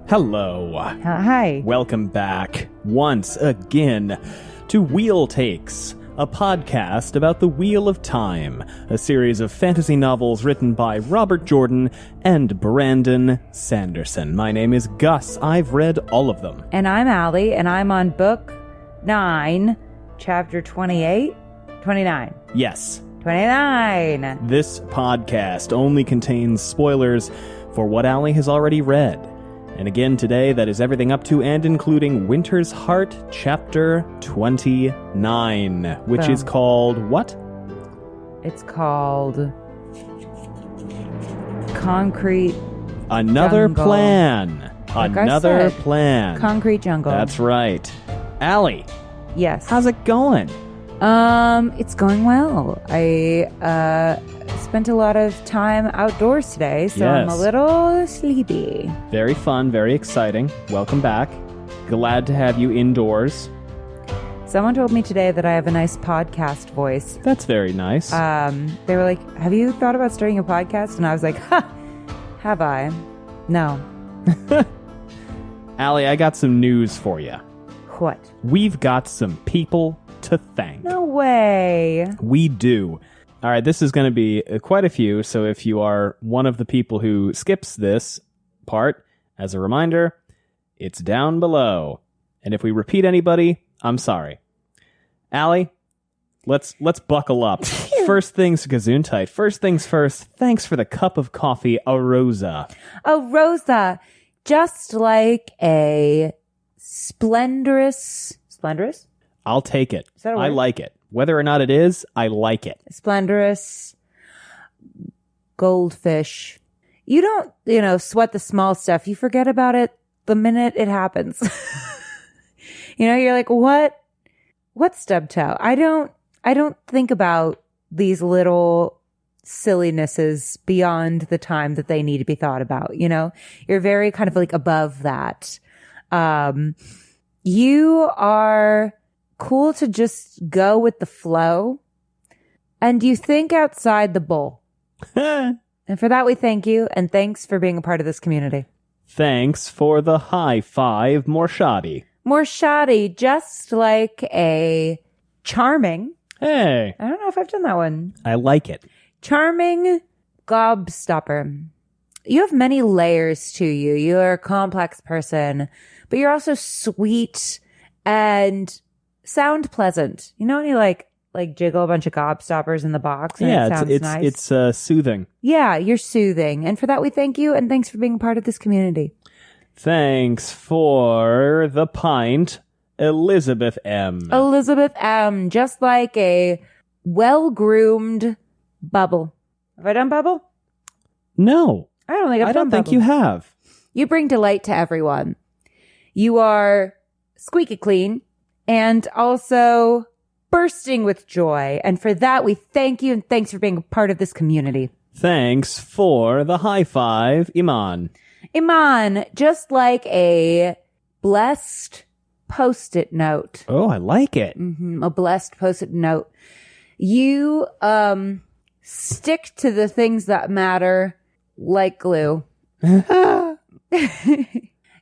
Hello. Hi. Welcome back once again to Wheel Takes, a podcast about the Wheel of Time, a series of fantasy novels written by Robert Jordan and Brandon Sanderson. My name is Gus. I've read all of them. And I'm Allie, and I'm on book 9, chapter 28, 29. Yes. 29. This podcast only contains spoilers for what Allie has already read. And again today, that is everything up to and including Winter's Heart, Chapter 29, which is called what? It's called Concrete Another Jungle. Plan. Like Another I said, plan. Concrete Jungle. That's right. Allie, Yes. how's it going? It's going well. I spent a lot of time outdoors today, so I'm a Yes. little sleepy. Very fun, very exciting. Welcome back. Glad to have you indoors. Someone told me today that I have a nice podcast voice. That's very nice. They were like, have you thought about starting a podcast? And I was like, have I? No. Allie, I got some news for you. What? We've got some people to thank. No way. We do. All right, this is going to be quite a few, so if you are one of the people who skips this part, as a reminder, it's down below. And if we repeat anybody, I'm sorry. Allie, let's buckle up. First things Gesundheit. First things first, thanks for the cup of coffee, a Rosa. A Rosa. Just like a splendorous... Splendorous? I'll take it. Is that a I word? like it. Whether or not it is, I like it. Splendorous goldfish. You don't, sweat the small stuff. You forget about it the minute it happens. You're like, what stub toe? I don't think about these little sillinesses beyond the time that they need to be thought about. You're very kind of like above that. You are cool to just go with the flow, and you think outside the bowl. And for that, we thank you, and thanks for being a part of this community. Thanks for the high five, more shoddy. More shoddy, just like a charming. Hey, I don't know if I've done that one. I like it. Charming gobstopper. You have many layers to you. You're a complex person, but you're also sweet and sound pleasant. When you like jiggle a bunch of gobstoppers in the box and it sounds nice? It's soothing. Yeah, you're soothing. And for that, we thank you. And thanks for being a part of this community. Thanks for the pint, Elizabeth M. Elizabeth M. Just like a well-groomed bubble. Have I done bubble? No, I don't think I've I done don't think bubble. you have. You bring delight to everyone. You are squeaky clean and also bursting with joy. And for that, we thank you, and thanks for being a part of this community. Thanks for the high five, Iman. Iman, just like a blessed Post-it note. Oh, I like it. A blessed Post-it note. You stick to the things that matter like glue.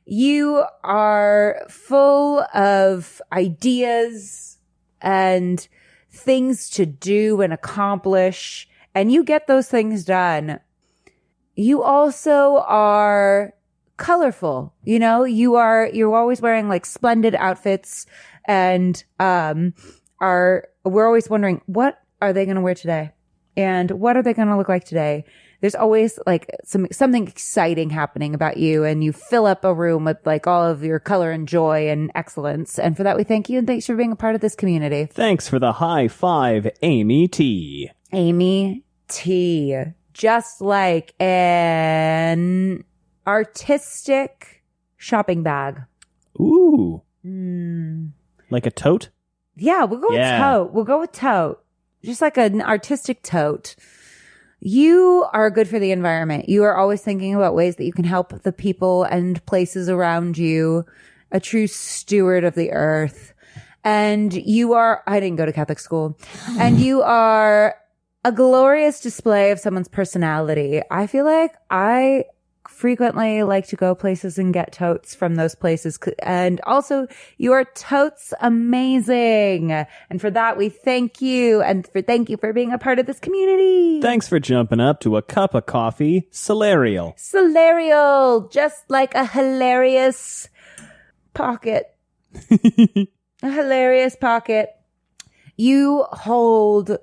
You are full of ideas and things to do and accomplish, and you get those things done. You also are colorful. You're always wearing like splendid outfits, and we're always wondering, what are they going to wear today? And what are they going to look like today? There's always like something exciting happening about you, and you fill up a room with like all of your color and joy and excellence. And for that, we thank you, and thanks for being a part of this community. Thanks for the high five, Amy T. Amy T. Just like an artistic shopping bag. Ooh. Like a tote? Yeah, we'll go with tote. We'll go with tote. Just like an artistic tote. You are good for the environment. You are always thinking about ways that you can help the people and places around you. A true steward of the earth. And you are, I didn't go to Catholic school. And you are a glorious display of someone's personality. I feel like I frequently like to go places and get totes from those places. And also, you are totes amazing. And for that, we thank you. And thank you for being a part of this community. Thanks for jumping up to a cup of coffee, Solarial. Solarial, just like a hilarious pocket. A hilarious pocket. You hold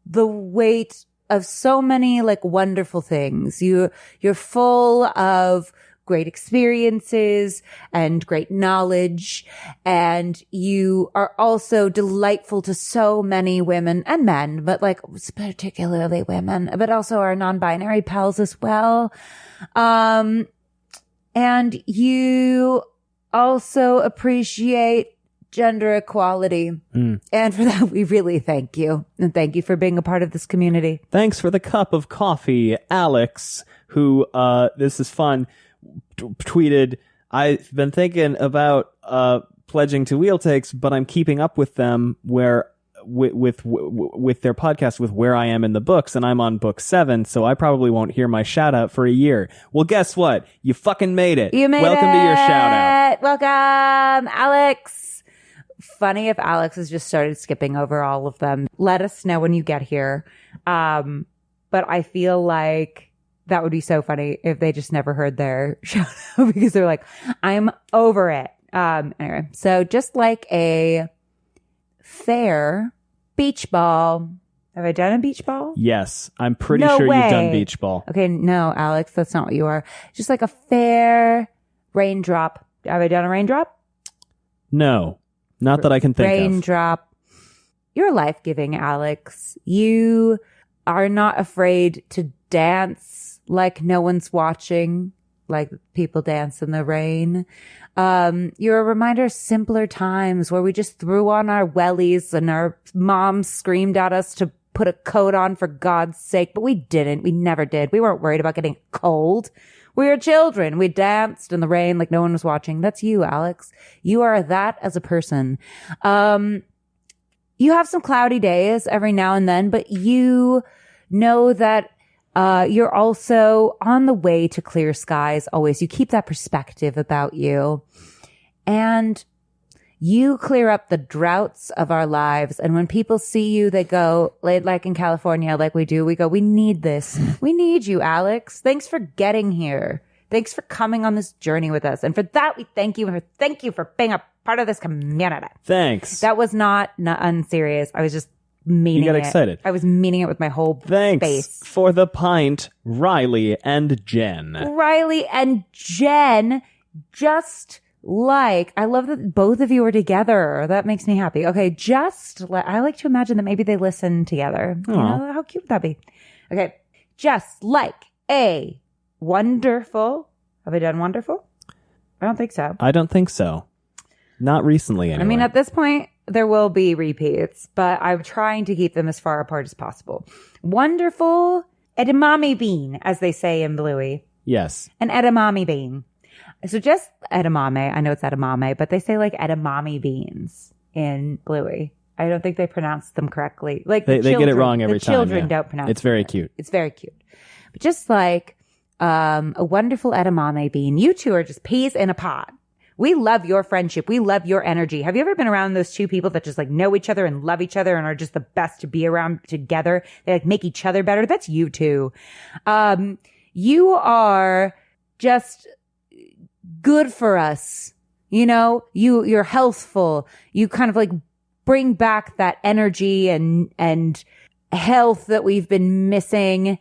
the weight of so many like wonderful things. You're full of great experiences and great knowledge, and you are also delightful to so many women and men, but like particularly women, but also our non-binary pals as well. And you also appreciate gender equality. And for that, we really thank you. And thank you for being a part of this community. Thanks for the cup of coffee, Alex, who, this is fun, tweeted, I've been thinking about pledging to Wheel Takes, but I'm keeping up with them with their podcast with where I am in the books, and I'm on book 7, so I probably won't hear my shout out for a year. Well, guess what? You fucking made it. You made Welcome it. to your shout out. Welcome, Alex. Funny if Alex has just started skipping over all of them. Let us know when you get here. But I feel like that would be so funny if they just never heard their shout out because they're like, I'm over it. Anyway, so just like a fair beach ball. Have I done a beach ball? Yes, I'm pretty No sure way. you've done beach ball. Okay, no, Alex, that's not what you are. Just like a fair raindrop. Have I done a raindrop? No, not that I can think of. Raindrop. You're life-giving, Alex. You are not afraid to dance like no one's watching, like people dance in the rain. You're a reminder of simpler times where we just threw on our wellies and our moms screamed at us to put a coat on for God's sake, but we didn't. We never did. We weren't worried about getting cold. We were children. We danced in the rain like no one was watching. That's you, Alex. You are that as a person. You have some cloudy days every now and then, but you know that you're also on the way to clear skies always. You keep that perspective about you. And you clear up the droughts of our lives. And when people see you, they go, like in California, like we do, we go, we need this. We need you, Alex. Thanks for getting here. Thanks for coming on this journey with us. And for that, we thank you. Thank you for being a part of this community. Thanks. That was not unserious. I was just meaning it. You got excited. I was meaning it with my whole Thanks face. for the pint, Riley and Jen. Riley and Jen, just like, I love that both of you are together. That makes me happy. Okay, I like to imagine that maybe they listen together. You know, how cute would that be? Okay, just like a wonderful. Have I done wonderful? I don't think so. I don't think so. Not recently, anyway. I mean, at this point, there will be repeats, but I'm trying to keep them as far apart as possible. Wonderful edamame bean, as they say in Bluey. Yes. An edamame bean. So just edamame. I know it's edamame, but they say like edamame beans in Bluey. I don't think they pronounce them correctly. Like they get it wrong every time. Children yeah. don't pronounce It's very them. cute. It's very cute. But just like a wonderful edamame bean, you two are just peas in a pod. We love your friendship. We love your energy. Have you ever been around those two people that just like know each other and love each other and are just the best to be around together? They like make each other better. That's you two. You are just good for us. You know, you're healthful. You kind of like bring back that energy and health that we've been missing.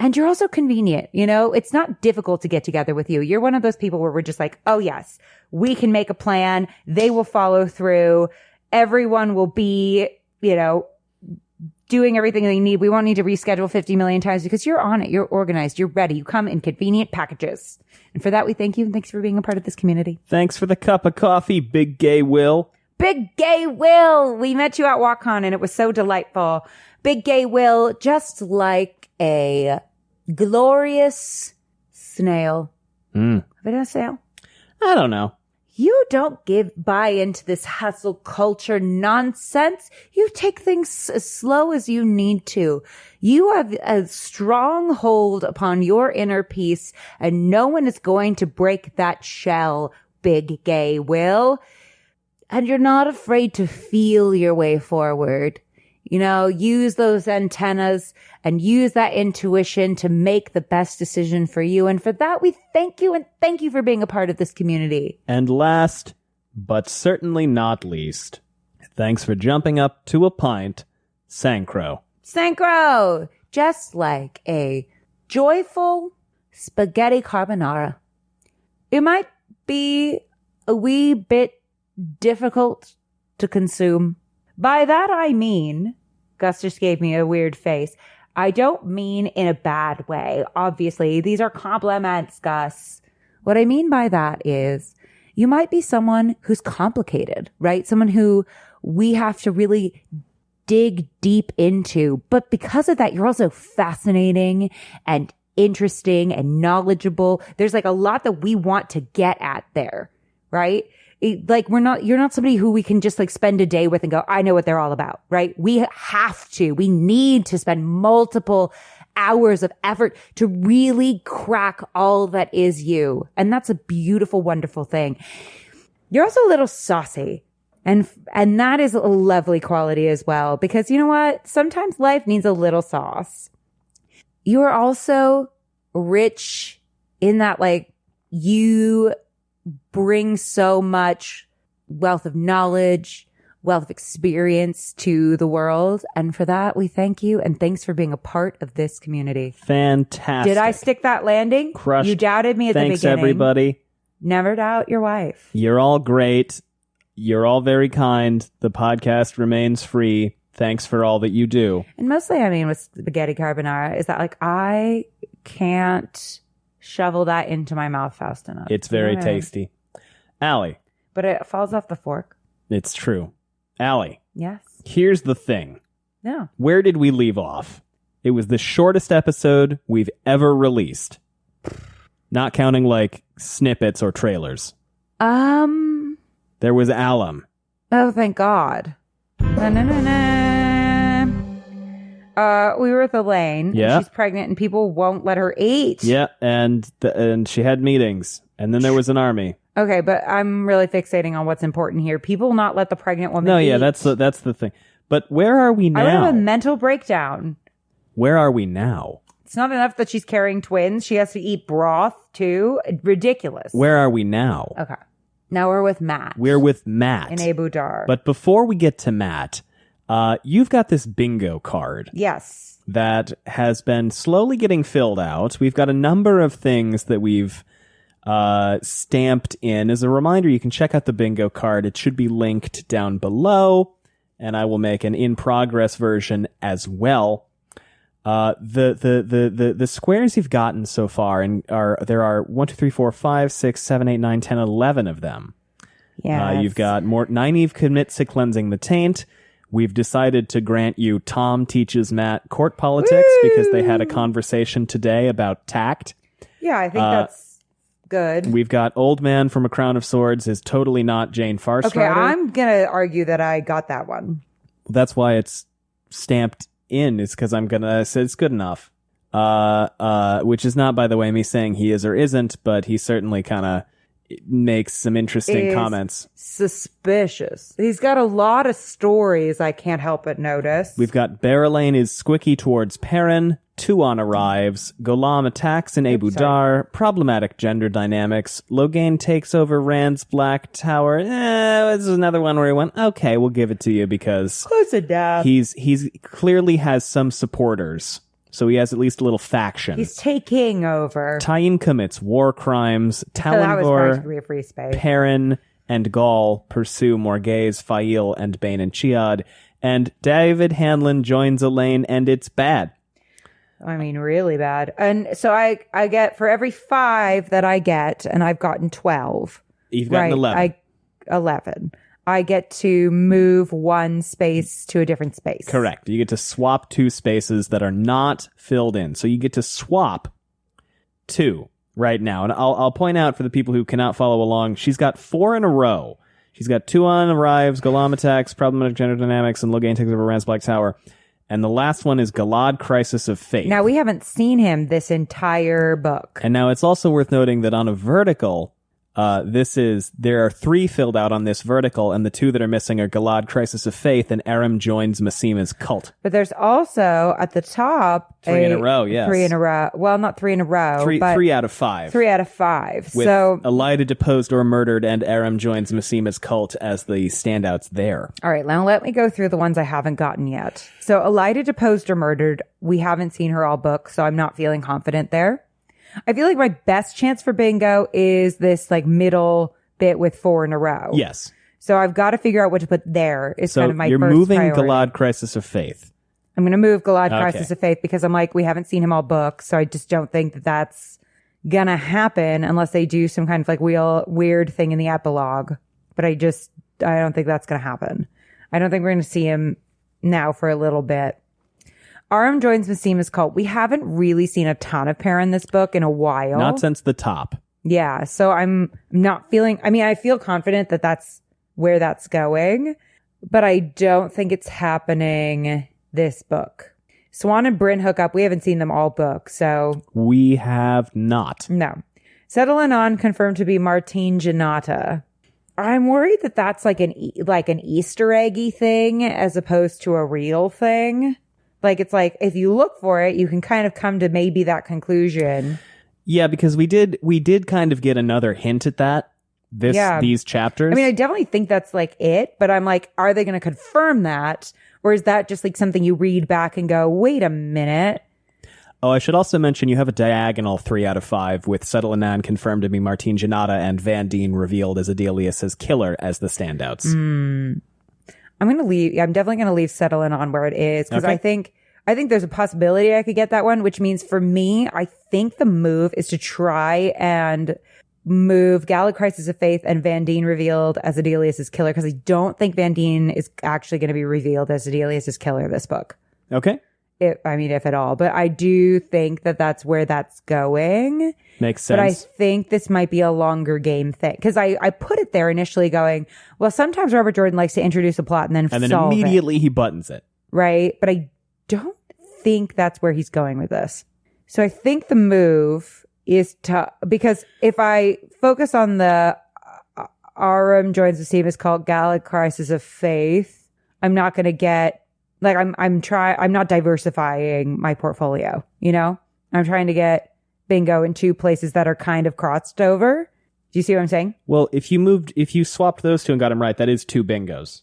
And you're also convenient. You know, it's not difficult to get together with you. You're one of those people where we're just like, oh yes, we can make a plan. They will follow through. Everyone will be, you know, doing everything they need. We won't need to reschedule 50 million times because you're on it. You're organized. You're ready. You come in convenient packages. And for that, we thank you. And thanks for being a part of this community. Thanks for the cup of coffee, Big Gay Will. Big Gay Will. We met you at WalkCon and it was so delightful. Big Gay Will, just like a glorious snail. Have I done a snail? I don't know. You don't buy into this hustle culture nonsense. You take things as slow as you need to. You have a strong hold upon your inner peace, and no one is going to break that shell, big gay Will. And you're not afraid to feel your way forward. Use those antennas and use that intuition to make the best decision for you. And for that, we thank you, and thank you for being a part of this community. And last, but certainly not least, thanks for jumping up to a pint, Sancro. Sancro! Just like a joyful spaghetti carbonara. It might be a wee bit difficult to consume. By that I mean, Gus just gave me a weird face. I don't mean in a bad way. Obviously, these are compliments, Gus. What I mean by that is you might be someone who's complicated, right? Someone who we have to really dig deep into. But because of that, you're also fascinating and interesting and knowledgeable. There's like a lot that we want to get at there, right? You're not somebody who we can just like spend a day with and go, I know what they're all about, right? We need to spend multiple hours of effort to really crack all that is you. And that's a beautiful, wonderful thing. You're also a little saucy. And that is a lovely quality as well, because you know what? Sometimes life needs a little sauce. You are also rich in that, like, you bring so much wealth of knowledge, wealth of experience to the world. And for that, we thank you. And thanks for being a part of this community. Fantastic. Did I stick that landing? Crushed. You doubted me at the beginning. Thanks, everybody. Never doubt your wife. You're all great. You're all very kind. The podcast remains free. Thanks for all that you do. And mostly, I mean, with spaghetti carbonara, is that like I can't shovel that into my mouth fast enough. It's very tasty. Allie. But it falls off the fork. It's true. Allie. Yes. Here's the thing. Yeah. Where did we leave off? It was the shortest episode we've ever released. Not counting like snippets or trailers. There was alum. Oh, thank God. We were at the lane. Yeah. And she's pregnant and people won't let her eat. Yeah, and she had meetings. And then there was an army. Okay, but I'm really fixating on what's important here. People will not let the pregnant woman eat. Yeah, that's the thing. But where are we now? I would have a mental breakdown. Where are we now? It's not enough that she's carrying twins. She has to eat broth, too. Ridiculous. Where are we now? Okay. Now we're with Matt. We're with Matt. In Abu Dar. But before we get to Matt, you've got this bingo card. Yes. That has been slowly getting filled out. We've got a number of things that we've stamped in. As a reminder, you can check out the bingo card. It should be linked down below, and I will make an in-progress version as well. The squares you've gotten so far there are 1, 2, 3, 4, 5, 6, 7, 8, 9, 10, 11 of them. Yeah. You've got more Nynaeve commits to cleansing the taint. We've decided to grant you Tom teaches Matt court politics because they had a conversation today about tact. Yeah, I think that's good. We've got Old Man from A Crown of Swords is totally not Jane Farstrider. Okay, I'm going to argue that I got that one. That's why it's stamped in, is because I'm going to say it's good enough. Which is not, by the way, me saying he is or isn't, but he certainly kind of makes some interesting comments. Suspicious. He's got a lot of stories I can't help but notice. We've got Barrelane is squicky towards Perrin. Tuon arrives. Gholam attacks in Abu Dar. Problematic gender dynamics. Logain takes over Rand's Black Tower. This is another one where he went, okay, we'll give it to you because close enough. He's clearly has some supporters. So he has at least a little faction. He's taking over. Taim commits war crimes. That was practically a free space. Perrin and Gaul pursue Morghese, Fail, and Bane and Chiad. And David Hanlon joins Elaine, and it's bad. I mean, really bad. And so I get, for every 5 that I get, and I've gotten 12. You've gotten 11. 11. I get to move one space to a different space. Correct. You get to swap 2 spaces that are not filled in. So you get to swap 2. right now. And I'll point out for the people who cannot follow along, she's got 4 in a row. She's got Tuon arrives, Gholam attacks, problematic gender dynamics, and Logain takes over Rand's Black Tower. And the last one is Galad, Crisis of Faith. Now, we haven't seen him this entire book. And now it's also worth noting that on a vertical, there are 3 filled out on this vertical, and the 2 that are missing are Galad, Crisis of Faith, and Nerim joins Massima's cult. But there's also at the top 3 in a row, yes. 3 in a row. Well, not 3 in a row. 3 out of 5. 3 out of 5. With so Elida deposed or murdered, and Nerim joins Massima's cult as the standouts there. All right, now let me go through the ones I haven't gotten yet. So Elida deposed or murdered. We haven't seen her all book, so I'm not feeling confident there. I feel like my best chance for bingo is this like middle bit with 4 in a row. Yes. So I've got to figure out what to put there. Is kind of my you're first moving priority. Galad, Crisis of Faith. I'm going to move Galad, Okay. Crisis of Faith, because I'm like, we haven't seen him all book. So I just don't think that that's going to happen unless they do some kind of like weird thing in the epilogue. But I don't think that's going to happen. I don't think we're going to see him now for a little bit. Aram joins Massima's cult. We haven't really seen a ton of Perrin in this book in a while. Not since the top. Yeah. So I'm not feeling, I mean, I feel confident that that's where that's going, but I don't think it's happening this book. Swan and Bryn hook up. We haven't seen them all book. So we have not. No. Settle on confirmed to be Martine Janata. I'm worried that that's like an Easter eggy thing as opposed to a real thing. Like, it's like, if you look for it, you can kind of come to maybe that conclusion. Yeah, because we did kind of get another hint at that these chapters. I mean, I definitely think that's like it, but I'm like, are they going to confirm that? Or is that just like something you read back and go, wait a minute? Oh, I should also mention you have a diagonal 3 out of 5 with Settle Anan confirmed to be Martine Janata and Van Dien revealed as Adelius's killer as the standouts. I'm definitely going to leave Settle on where it is because I think there's a possibility I could get that one, which means for me, I think the move is to try and move Galad, Crisis of Faith and Van Dien revealed as Adelius's killer because I don't think Van Dien is actually going to be revealed as Adelius's killer this book. Okay. If at all. But I do think that that's where that's going. Makes sense. But I think this might be a longer game thing. Because I put it there initially going, well, sometimes Robert Jordan likes to introduce a plot and then solve immediately he buttons it. Right? But I don't think that's where he's going with this. So I think the move is because if I focus on the Aram joins the team is called Galad Crisis of Faith, I'm not going to get like I'm not diversifying my portfolio, you know? I'm trying to get bingo in 2 places that are kind of crossed over. Do you see what I'm saying? Well, if you swapped those 2 and got them right, that is 2 bingos.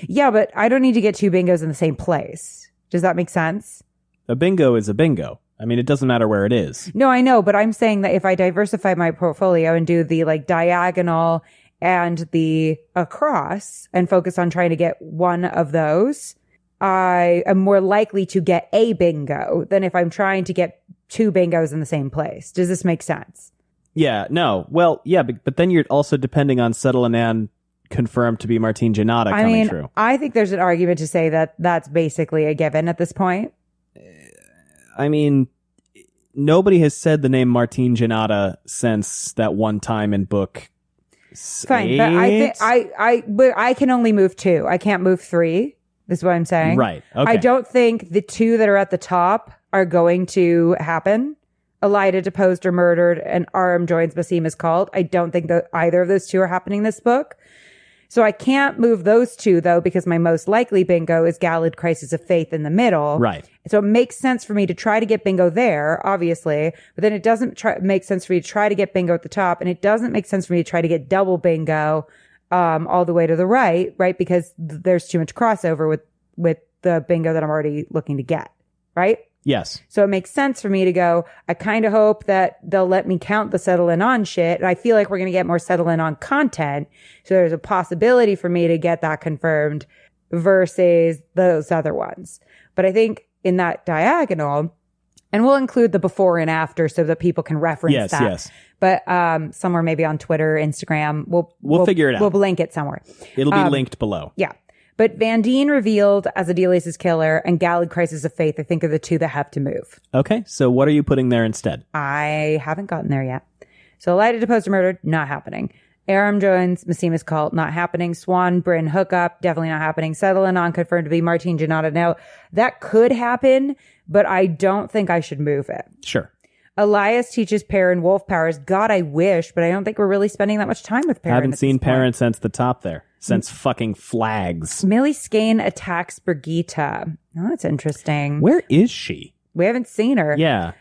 Yeah, but I don't need to get 2 bingos in the same place. Does that make sense? A bingo is a bingo. I mean, it doesn't matter where it is. No, I know, but I'm saying that if I diversify my portfolio and do the like diagonal and the across and focus on trying to get one of those, I am more likely to get a bingo than if I'm trying to get 2 bingos in the same place. Does this make sense? Yeah, no. Well, yeah, but then you're also depending on Settle Anan confirmed to be Martine Janata coming true. I think there's an argument to say that that's basically a given at this point. I mean, nobody has said the name Martine Janata since that one time in book 8. Fine, but I can only move 2. I can't move 3. This is what I'm saying. Right. Okay. I don't think the 2 that are at the top are going to happen. Elida deposed or murdered and Aram joins Massima's cult. I don't think that either of those 2 are happening this book. So I can't move those 2 though, because my most likely bingo is Galad Crisis of Faith in the middle. Right. So it makes sense for me to try to get bingo there, obviously, but then it doesn't make sense for me to try to get bingo at the top, and it doesn't make sense for me to try to get double bingo all the way to the right, because there's too much crossover with the bingo that I'm already looking to get, right? Yes. So it makes sense for me to go, I kind of hope that they'll let me count the settle in on shit. And I feel like we're going to get more settle in on content. So there's a possibility for me to get that confirmed versus those other ones. But I think in that diagonal, and we'll include the before and after so that people can reference that. Yes. But somewhere maybe on Twitter, Instagram, we'll figure it out. We'll link it somewhere. It'll be linked below. Yeah. But Vandine revealed as Adelius' killer and Gallad Crisis of Faith, I think, are the two that have to move. Okay, so what are you putting there instead? I haven't gotten there yet. So Elida deposed to murder, not happening. Aram joins Massima's cult, not happening. Swan, Bryn hookup, definitely not happening. Settle and confirmed to be Martine Janata. Now, that could happen, but I don't think I should move it. Sure. Elias teaches Perrin wolf powers. God, I wish, but I don't think we're really spending that much time with Perrin. I haven't seen Perrin since the top there. Since fucking flags. Millie Skane attacks Brigitte. Oh, that's interesting. Where is she? We haven't seen her. Yeah.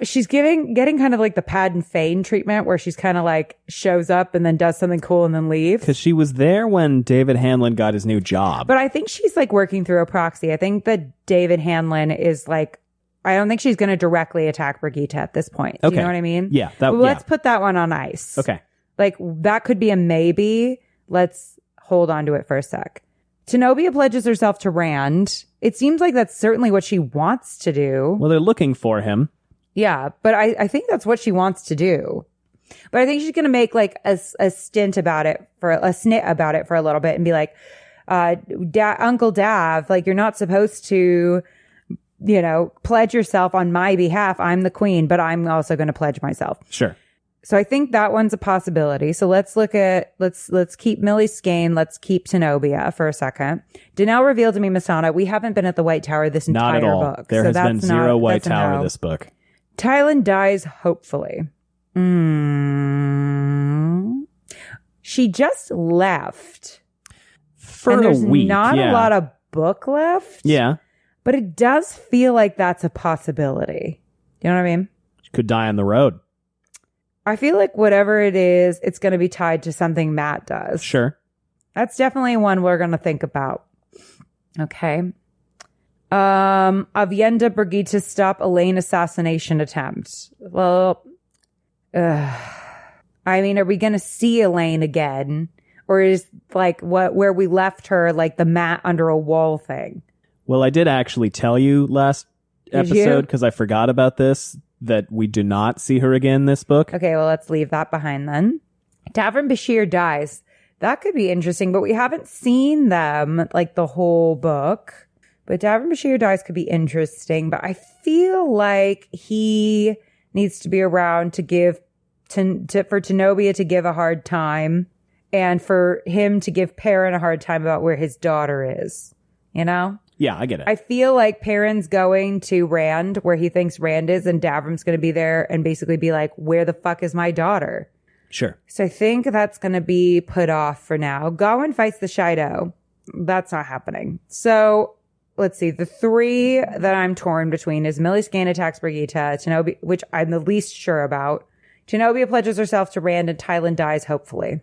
She's getting kind of like the Pad and Fane treatment where she's kind of like shows up and then does something cool and then leaves. Because she was there when David Hanlon got his new job. But I think she's like working through a proxy. I think that David Hanlon is like, I don't think she's going to directly attack Brigitte at this point. Do you know what I mean? Yeah. Let's put that one on ice. Okay. Like that could be a maybe. Let's hold on to it for a sec. Tenobia pledges herself to Rand. It seems like that's certainly what she wants to do. Well, they're looking for him. Yeah, but I think that's what she wants to do. But I think she's going to make like a snit about it for a little bit and be like, Uncle Dav, like you're not supposed to, pledge yourself on my behalf. I'm the queen, but I'm also going to pledge myself. Sure. So I think that one's a possibility. So let's keep Millie Skane. Let's keep Tenobia for a second. Danelle revealed to me, Masana, we haven't been at the White Tower this entire book. Not at all. There has been zero White Tower this book. Tylan dies, hopefully. She just left. For and a week, not a lot of book left. Yeah. But it does feel like that's a possibility. You know what I mean? She could die on the road. I feel like whatever it is, it's going to be tied to something Matt does. Sure. That's definitely one we're going to think about. Okay. Avienda Brigitte stop Elaine assassination attempt. Well, I mean, are we going to see Elaine again? Or is like where we left her, like the Matt under a wall thing? Well, I did actually tell you last episode, because I forgot about this, that we do not see her again this book. Okay, well, let's leave that behind then. Davin Bashir dies. That could be interesting, but we haven't seen them like the whole book. But Davin Bashir dies could be interesting, but I feel like he needs to be around to give for Tenobia to give a hard time and for him to give Perrin a hard time about where his daughter is. You know? Yeah, I get it. I feel like Perrin's going to Rand where he thinks Rand is, and Davrim's going to be there and basically be like, where the fuck is my daughter? Sure. So I think that's going to be put off for now. Gawain fights the Shido. That's not happening. So let's see. The three that I'm torn between is Millie Skane attacks Brigitte, Tenobia, which I'm the least sure about. Tenobia pledges herself to Rand, and Tylan dies, hopefully.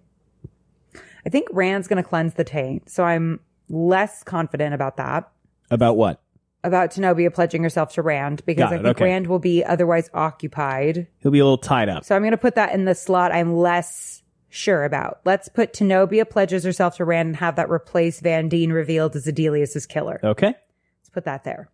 I think Rand's going to cleanse the taint, so I'm less confident about that. About what? About Tenobia pledging herself to Rand, because I think Rand will be otherwise occupied. He'll be a little tied up. So I'm going to put that in the slot I'm less sure about. Let's put Tenobia pledges herself to Rand and have that replace Vandine revealed as Adelius' killer. Okay. Let's put that there.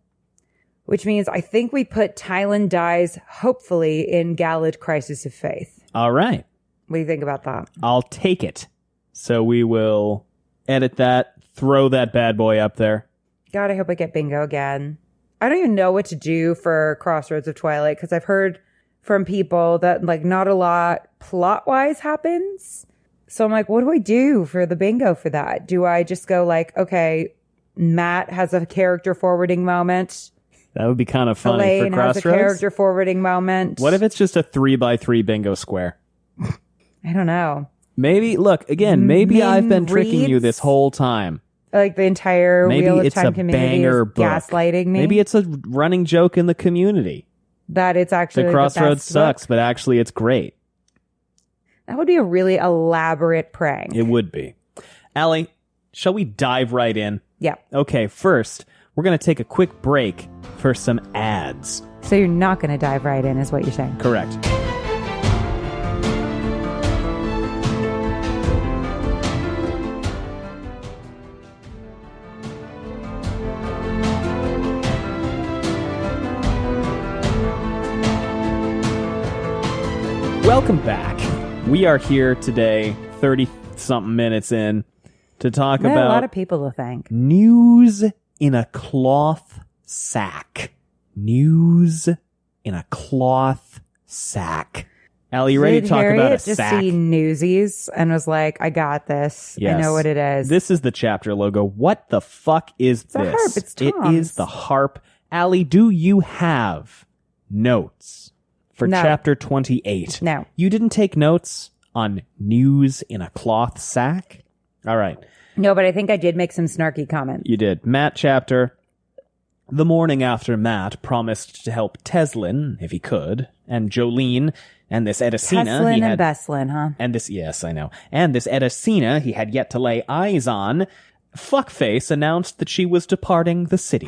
Which means I think we put Tylan dies, hopefully, in Gallad Crisis of Faith. All right. What do you think about that? I'll take it. So we will edit that, throw that bad boy up there. God, I hope I get bingo again. I don't even know what to do for Crossroads of Twilight because I've heard from people that like not a lot plot-wise happens. So I'm like, what do I do for the bingo for that? Do I just go like, okay, Matt has a character forwarding moment. That would be kind of funny Elaine for Crossroads. has a character forwarding moment. What if it's just a 3x3 bingo square? I don't know. Maybe, look, again, maybe I've been tricking you this whole time. Like the entire Wheel of Time community is gaslighting me. Maybe it's a running joke in the community. That it's actually the Crossroads sucks, but actually it's great. That would be a really elaborate prank. It would be. Allie, shall we dive right in? Yeah. Okay, first, we're going to take a quick break for some ads. So you're not going to dive right in, is what you're saying? Correct. Welcome back. We are here today, 30-something minutes in, to talk We had about a lot of people to thank. news in a cloth sack. News in a cloth sack. Allie, you ready to talk about a just sack? see Newsies and was like, I got this. Yes. I know what it is. This is the chapter logo. What the fuck is this? a harp. It's It Tom's. is the harp. Allie, do you have notes for No. chapter 28? No. You didn't take notes on news in a cloth sack? All right. No, but I think I did make some snarky comments. You did. Matt chapter. The morning after Matt promised to help Teslin, if he could, and Jolene, and this Edicina. Teslin and Beslin, huh? And this, yes, I know. And this Edicina he had yet to lay eyes on. Fuckface announced that she was departing the city.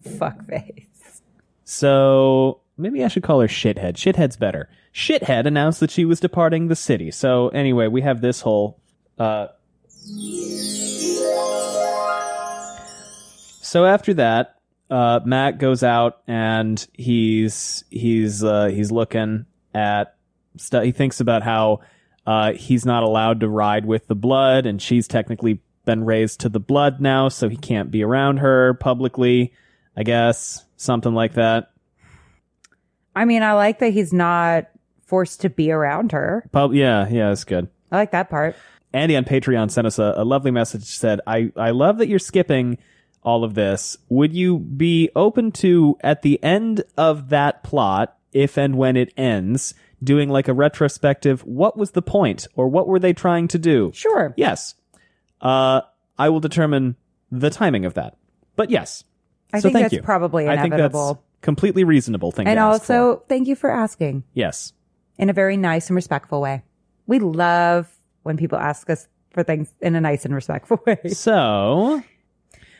Fuckface. So maybe I should call her Shithead. Shithead's better. Shithead announced that she was departing the city. So anyway, we have this whole... So after that, Matt goes out and he's looking at stuff. He thinks about how he's not allowed to ride with the blood, and she's technically been raised to the blood now, so he can't be around her publicly. I guess something like that. I mean, I like that he's not forced to be around her. Yeah, that's good. I like that part. Andy on Patreon sent us a lovely message. Said, I love that you're skipping all of this. Would you be open to, at the end of that plot, if and when it ends, doing like a retrospective, what was the point? Or what were they trying to do? Sure. Yes. I will determine the timing of that. But yes. I So think thank that's you. probably I think inevitable. that's completely reasonable thing And to ask also, for. thank you for asking Yes. in a very nice and respectful way. We love when people ask us for things in a nice and respectful way. So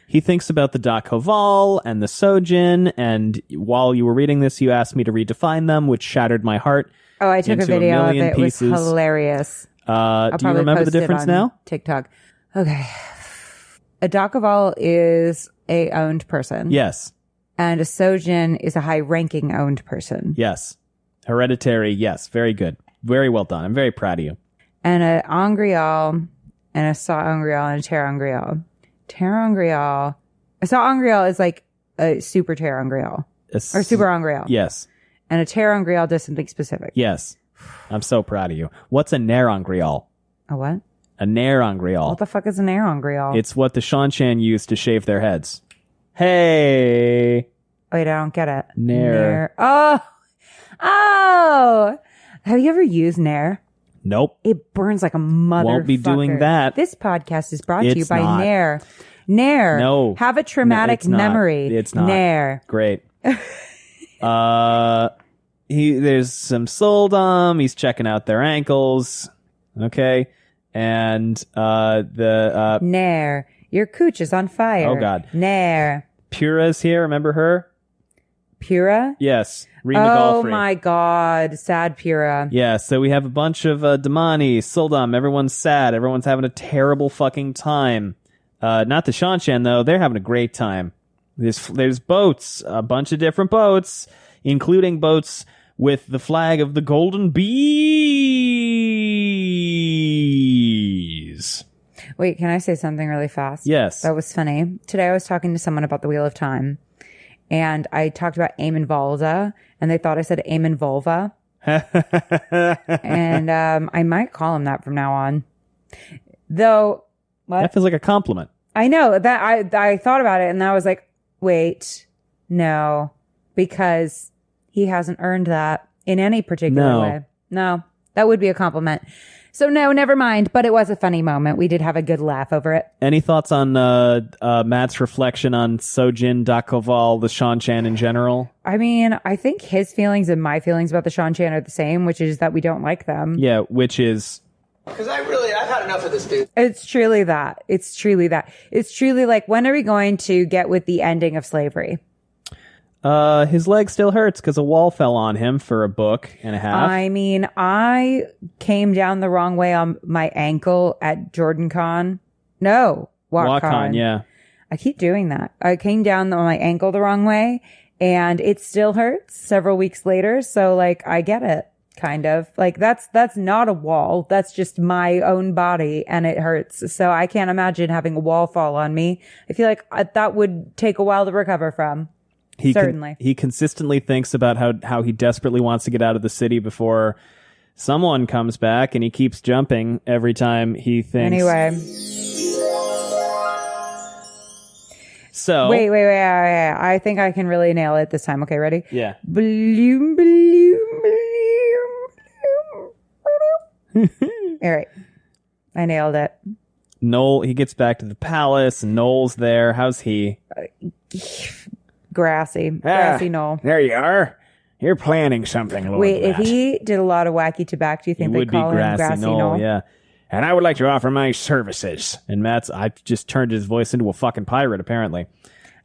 he thinks about the Dakoval and the Sojin, and while you were reading this, you asked me to redefine them, which shattered my heart. Oh, I took a into video of million it. pieces. It was hilarious. Do I'll you probably remember the post it difference on now? TikTok. Okay. A Dakoval is a owned person. Yes. And a Sojin is a high-ranking owned person. Yes. Hereditary. Yes. Very good. Very well done. I'm very proud of you. And a Angreal and a Saangreal and a Terangreal. Terangreal. A Saangreal is like a super Terangreal. Or super Angreal. Yes. And a Terangreal does something specific. Yes. I'm so proud of you. What's a Nerangreal? A what? A Nerangreal. What the fuck is an Terangreal? It's what the Shanshan used to shave their heads. Hey. Wait, I don't get it. Nair. Oh! Have you ever used Nair? Nope. It burns like a motherfucker. Won't be doing that. This podcast is brought to you It's by not. Nair. Nair. No. Have a traumatic it's not. memory. It's not. Nair. Great. There's some Soldom. He's checking out their ankles. Okay. And Nair. Your cooch is on fire. Oh, God. Nair. Pura's here. Remember her? Pura? Yes. Rima Oh Galfrey. my god. Sad Pura. Yeah, so we have a bunch of Damani, Soldom. Everyone's sad. Everyone's having a terrible fucking time. Not the Shanshan, though. They're having a great time. There's boats. A bunch of different boats, including boats with the flag of the Golden Bees. Wait, can I say something really fast? Yes. That was funny. Today I was talking to someone about the Wheel of Time. And I talked about Eamon Volva, and they thought I said Eamon Volva. And I might call him that from now on. Though, what? That feels like a compliment. I know that I thought about it, and I was like, wait, no, because he hasn't earned that in any particular way. No, that would be a compliment. So no, never mind. But it was a funny moment. We did have a good laugh over it. Any thoughts on Matt's reflection on Sojin, Dakoval, the Shanshan in general? I mean, I think his feelings and my feelings about the Shanshan are the same, which is that we don't like them. Yeah, which is... Because I've had enough of this dude. It's truly that. It's truly that. It's truly like, when are we going to get with the ending of slavery? His leg still hurts because a wall fell on him for a book and a half. I mean, I came down the wrong way on my ankle at JordanCon. No, WalkCon. Yeah. I keep doing that. I came down on my ankle the wrong way, and it still hurts several weeks later. So, like, I get it. kind of. Like, that's not a wall. That's just my own body, and it hurts. So I can't imagine having a wall fall on me. I feel like that would take a while to recover from. Certainly. He consistently thinks about how he desperately wants to get out of the city before someone comes back, and he keeps jumping every time he thinks. Anyway. So wait. I think I can really nail it this time. Okay, ready? Yeah. Bloom, bloom, bloom. All right. I nailed it. Noel, he gets back to the palace, and Noel's there. How's he? Grassy Noel. There you are. You're planning something, Lord Wait, Rat. if he did a lot of wacky tobacco, do you think they'd call him Grassy Noel? Yeah. And I would like to offer my services. And I just turned his voice into a fucking pirate, apparently.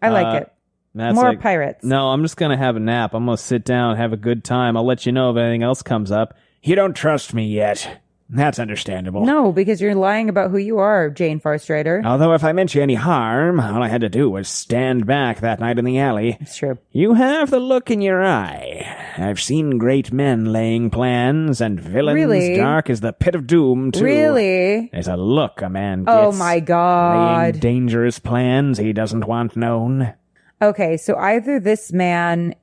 I like it. Matt's More like, pirates. No, I'm just going to have a nap. I'm going to sit down, have a good time. I'll let you know if anything else comes up. You don't trust me yet. That's understandable. No, because you're lying about who you are, Jane Farstrader. Although if I meant you any harm, all I had to do was stand back that night in the alley. It's true. You have the look in your eye. I've seen great men laying plans, and villains Really? dark as the pit of doom, too. Really? There's a look a man gets. Oh my God. Laying dangerous plans he doesn't want known. Okay, so either this man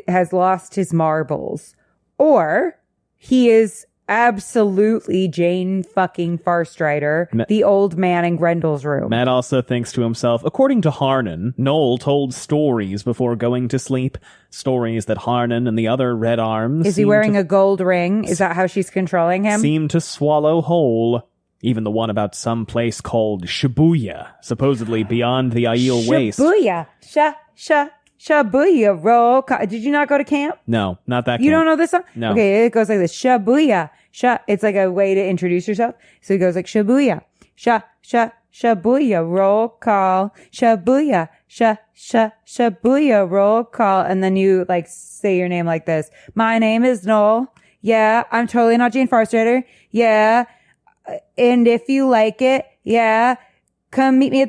has lost his marbles, or he is absolutely Jane fucking Farstrider, the old man in Grendel's room. Matt also thinks to himself, according to Harnan, Noel told stories before going to sleep. Stories that Harnan and the other Red Arms Is he wearing a gold ring? Is that how she's controlling him? seem to swallow whole. Even the one about some place called Shibuya, supposedly beyond the Aiel Waste. Shibuya. Shabuya roll. Did you not go to camp? No, not that You camp. don't know this song? No. Okay, it goes like this. Shabuya. It's like a way to introduce yourself. So it goes like Shabuya. Shabuya roll call. Shabuya. Shabuya roll call. And then you like say your name like this. My name is Noel. Yeah, I'm totally not Jane Farstrader. Yeah. And if you like it, yeah, come meet me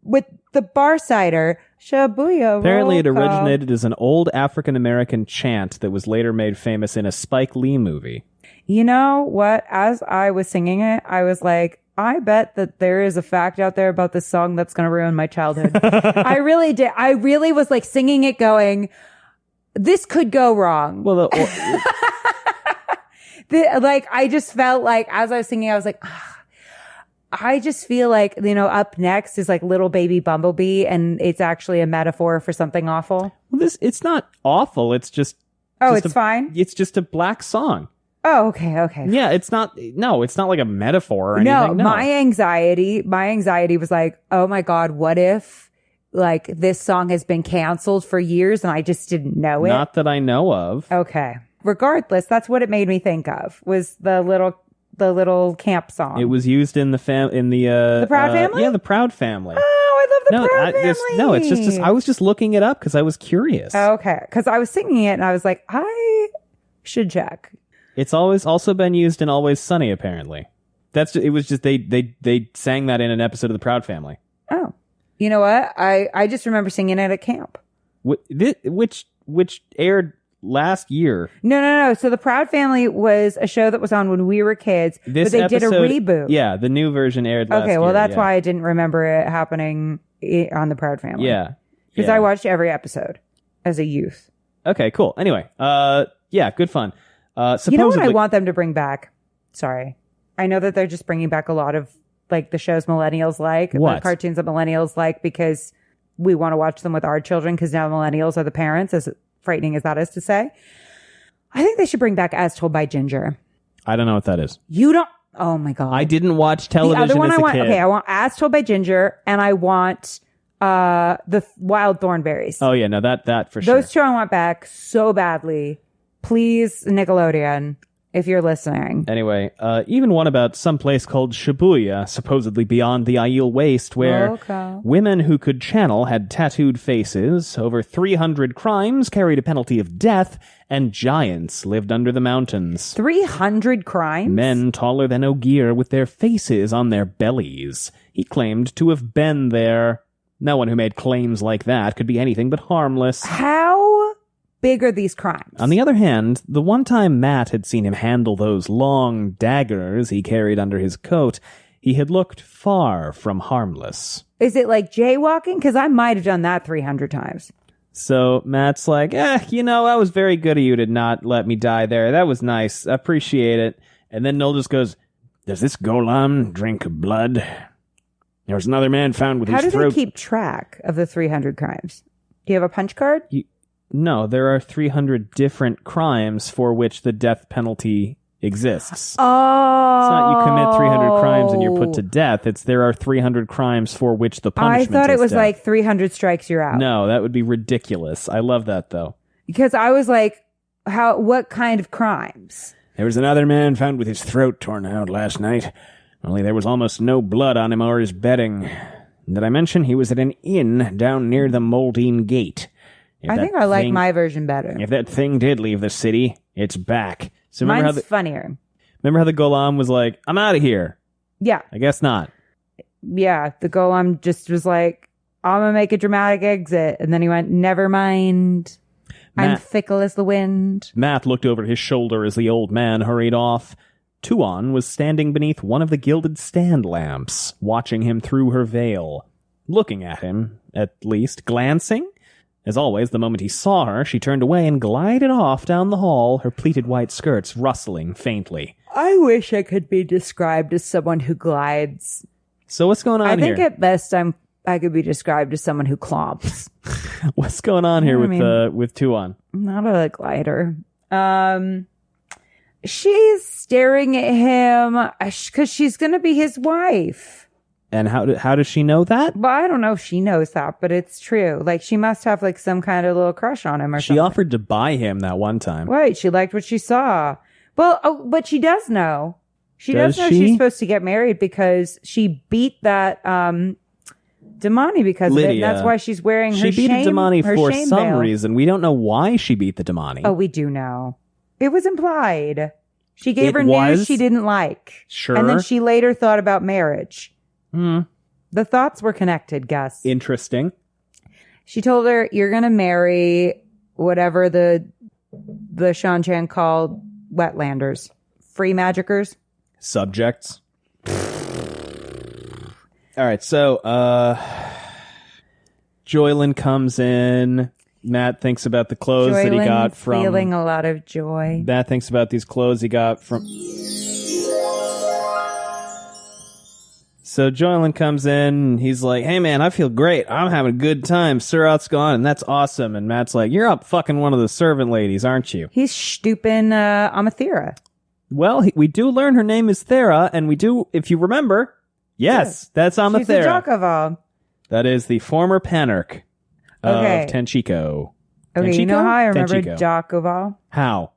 with the bar cider. Shabuya. Apparently it roll call. originated as an old African-American chant that was later made famous in a Spike Lee movie. You know what? As I was singing it, I was like, I bet that there is a fact out there about this song that's going to ruin my childhood. I really did. I really was like singing it going, this could go wrong. Well, Like, I just felt like as I was singing, I was like, I just feel like, up next is like little baby Bumblebee, and it's actually a metaphor for something awful. it's not awful. It's just. It's fine. It's just a black song. Oh, okay. Yeah, it's not like a metaphor or anything. No, my anxiety was like, oh my God, what if like this song has been canceled for years and I just didn't know it? Not that I know of. Okay. Regardless, that's what it made me think of, was the little camp song. It was used in the Proud Family? Yeah, the Proud Family. Oh, I love the Proud Family. It's just I was just looking it up because I was curious. Okay. Because I was singing it and I was like, I should check. It's always also been used in Always Sunny, apparently. It was just they sang that in an episode of the Proud Family. Oh. You know what? I just remember singing it at camp. Which aired last year. No. So the Proud Family was a show that was on when we were kids, but they did a reboot. Yeah, the new version aired last year. Okay, well, that's why I didn't remember it happening on the Proud Family. Yeah. Because I watched every episode as a youth. Okay, cool. Anyway, yeah, good fun. You know what I want them to bring back? Sorry. I know that they're just bringing back a lot of like the shows millennials like, what? The cartoons that millennials like, because we want to watch them with our children because now millennials are the parents, as frightening as that is to say. I think they should bring back As Told by Ginger. I don't know what that is. You don't? Oh my God. I didn't watch television the other one as a kid. Okay, I want As Told by Ginger, and I want the Wild Thornberries. Oh yeah, no, that for sure. Those two I want back so badly. Please, Nickelodeon, if you're listening. Anyway, even one about some place called Shibuya, supposedly beyond the Aiel Waste, where women who could channel had tattooed faces, over 300 crimes carried a penalty of death, and giants lived under the mountains. 300 crimes? Men taller than Ogier with their faces on their bellies. He claimed to have been there. No one who made claims like that could be anything but harmless. How big are these crimes? On the other hand, the one time Matt had seen him handle those long daggers he carried under his coat, he had looked far from harmless. Is it like jaywalking? Because I might have done that 300 times. So Matt's like, that was very good of you to not let me die there. That was nice. I appreciate it. And then Noel just goes, does this Gholam drink blood? There was another man found with his throat. How do they keep track of the 300 crimes? Do you have a punch card? No, there are 300 different crimes for which the death penalty exists. Oh. It's not you commit 300 crimes and you're put to death. There are 300 crimes for which the punishment is I thought it was death. like 300 strikes, you're out. No, that would be ridiculous. I love that, though. Because I was like, what kind of crimes? There was another man found with his throat torn out last night. Only there was almost no blood on him or his bedding. Did I mention he was at an inn down near the Moldine Gate? I think I like my version better. If that thing did leave the city, it's back. So Mine's funnier. Remember how the Gholam was like, I'm out of here? Yeah. I guess not. Yeah, the Gholam just was like, I'm going to make a dramatic exit. And then he went, never mind. I'm fickle as the wind. Matt looked over his shoulder as the old man hurried off. Tuon was standing beneath one of the gilded stand lamps, watching him through her veil. Looking at him, at least, glancing. As always, the moment he saw her, she turned away and glided off down the hall, her pleated white skirts rustling faintly. I wish I could be described as someone who glides. So what's going on here? I think at best I could be described as someone who clomps. What's going on here with Tuon? Not a glider. She's staring at him because she's going to be his wife. And how does she know that? Well, I don't know if she knows that, but it's true. Like, she must have, like, some kind of little crush on him or something. She offered to buy him that one time. Right. She liked what she saw. Well, but she does know. She does know she's supposed to get married because she beat that Damani because Lydia. of it. And that's why she's wearing her shame. She beat Damani for some veil. reason. We don't know why she beat the Damani. Oh, we do know. It was implied. She gave her news she didn't like. Sure. And then she later thought about marriage. Hmm. The thoughts were connected, Gus. Interesting. She told her, you're going to marry whatever the Shanchan called wetlanders. Free magicers. Subjects. All right, so Joylin comes in. Matt thinks about the clothes that he got from... feeling a lot of joy. Matt thinks about these clothes he got from... So Joylin comes in, and he's like, hey man, I feel great. I'm having a good time. Surat's gone, and that's awesome. And Matt's like, you're up fucking one of the servant ladies, aren't you? He's stooping Amathera. Well, we do learn her name is Thera, and we do, if you remember, yes, that's Amathera. She's a Jokoval. That is the former Panarch of Tenchiko. Okay, Tenchiko? you know how I remember Tenchiko. Jokoval? How?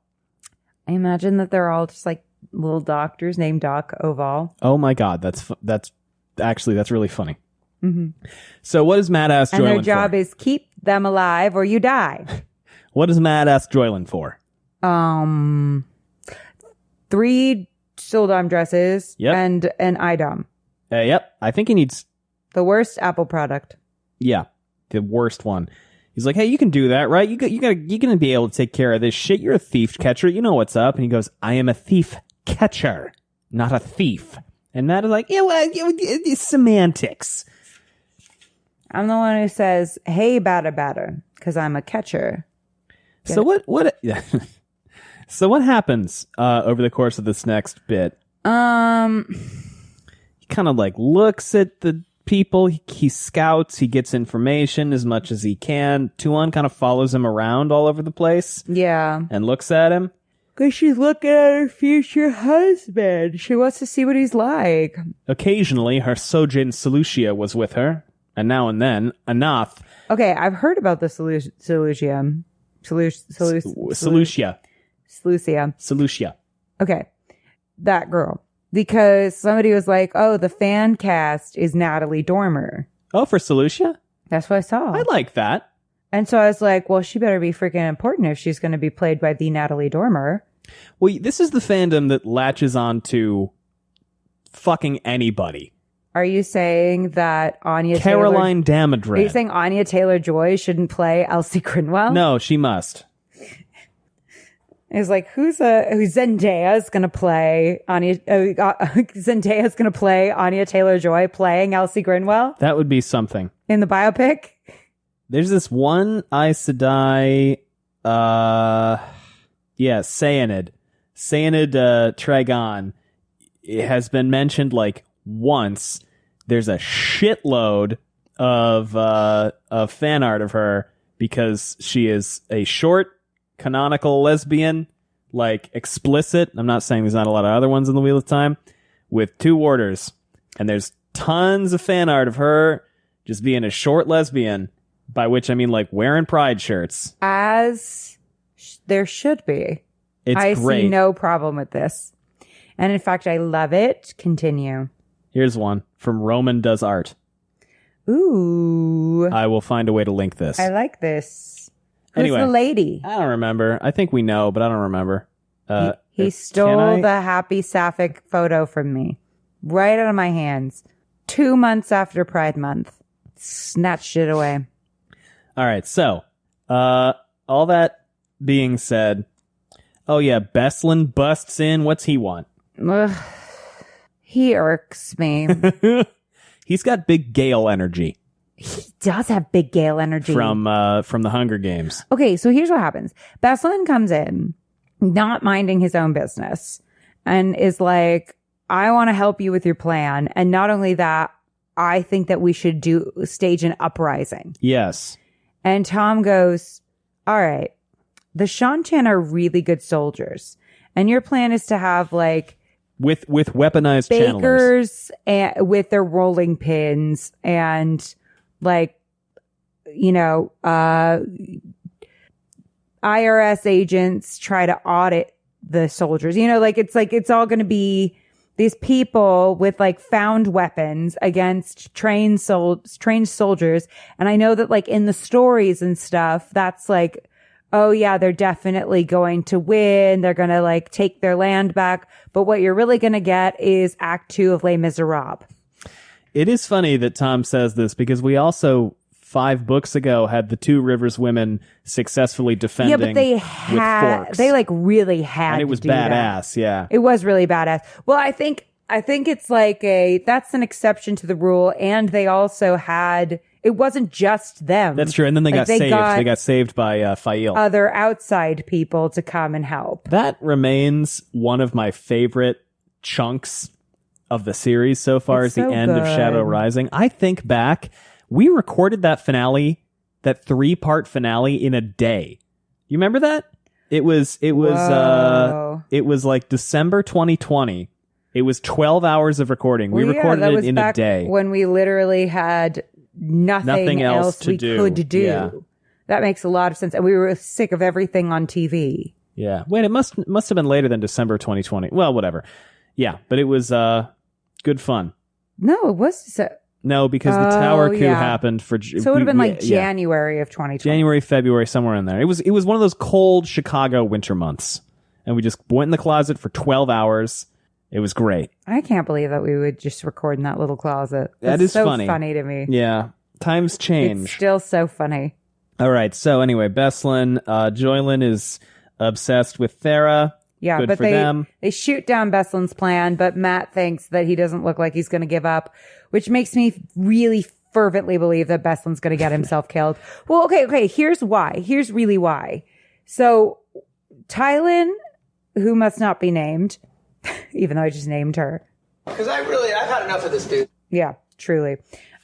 I imagine that they're all just like little doctors named Doc Oval. Oh my god, that's really funny. Mm-hmm. So what does Matt ask Joylin for? And their job is keep them alive or you die. What does Matt ask Joylin for? 3 Sildom dresses and an idom. Yep, I think he needs... The worst Apple product. Yeah, the worst one. He's like, hey, you can do that, right? You're gonna be able to take care of this shit. You're a thief catcher. You know what's up. And he goes, I am a thief catcher, not a thief. And Matt is like, yeah, well, it's semantics. I'm the one who says, hey, batter, because I'm a catcher. So what So what happens over the course of this next bit? He kind of like looks at the people. He scouts. He gets information as much as he can. Tuon kind of follows him around all over the place. Yeah. And looks at him. Because she's looking at her future husband. She wants to see what he's like. Occasionally, her Sojin Seleucia was with her. And now and then, Anath. Okay, I've heard about the Seleucia. Seleucia. Okay, that girl. Because somebody was like, oh, the fan cast is Natalie Dormer. Oh, for Seleucia? That's what I saw. I like that. And so I was like, well, she better be freaking important if she's going to be played by the Natalie Dormer. Well, this is the fandom that latches on to fucking anybody. Are you saying that Caroline Damadran. Are you saying Anya Taylor-Joy shouldn't play Elsie Crinwell? No, she must. Is like, who Zendaya's going to play Zendaya's going to play Anya Taylor-Joy playing Elsie Grinwell That would be something. in the biopic? There's this one Aes Sedai, Cyanid Tragon. It has been mentioned like once. There's a shitload of fan art of her because she is a short canonical lesbian, like explicit. I'm not saying there's not a lot of other ones in the Wheel of Time, with 2 warders. And there's tons of fan art of her just being a short lesbian, by which I mean like wearing pride shirts. As there should be. It's great. I see no problem with this. And in fact, I love it. Continue. Here's one from Roman Does Art. Ooh. I will find a way to link this. I like this. Who's Anyway, the lady? I don't remember. I think we know, but I don't remember. He stole the happy sapphic photo from me. Right out of my hands. 2 months after Pride Month. Snatched it away. All right, so all that being said, oh yeah, Beslan busts in. What's he want? Ugh. He irks me. He's got big Gale energy He does have big Gale energy. from the Hunger Games. Okay, so here's what happens. Beslan comes in, not minding his own business, and is like, I want to help you with your plan. And not only that, I think that we should stage an uprising. Yes. And Tom goes, all right, the Shan-Chan are really good soldiers. And your plan is to have like With weaponized channelers. bakers and with their rolling pins and like, you know, IRS agents try to audit the soldiers. You know, like it's all going to be these people with like found weapons against trained soldiers. And I know that like in the stories and stuff, that's like, oh yeah, they're definitely going to win. They're going to like take their land back. But what you're really going to get is Act 2 of Les Miserables. It is funny that Tom says this because we also 5 books ago had the 2 Rivers women successfully defending. Yeah, but they with forks. they like really had And it to was do that. badass, yeah. It was really badass. Well, I think it's like that's an exception to the rule. And they also had, it wasn't just them. That's true. And then they Like, got saved. They got saved by Fail. Other outside people to come and help. That remains one of my favorite chunks of the series so far, It's is the so end of good. Shadow Rising. I think back, we recorded that finale, that 3-part finale, in a day. You remember that? It was Whoa. it was like December 2020. It was 12 hours of recording. We Well, yeah, recorded that it was in back a day. when we literally had nothing else to we do. could do. Yeah. That makes a lot of sense. And we were sick of everything on TV. Yeah. Wait, it must have been later than December 2020. Well, whatever. Yeah, but it was good fun. No, it was. So No, because the tower coup yeah. happened for it would have been like January of 2020. January, February, somewhere in there. It was one of those cold Chicago winter months, and we just went in the closet for 12 hours. It was great. I can't believe that we would just record in that little closet. That That's is so funny. funny to me. Yeah, times change. It's still so funny. All right. So anyway, Beslan, Joylin is obsessed with Thera. Yeah, Good but for them. they shoot down Beslan's plan, but Matt thinks that he doesn't look like he's going to give up, which makes me really fervently believe that Beslan's going to get himself killed. Well, okay. Here's why. Here's really why. So Tylin, who must not be named, even though I just named her. Because I've had enough of this dude. Yeah, truly.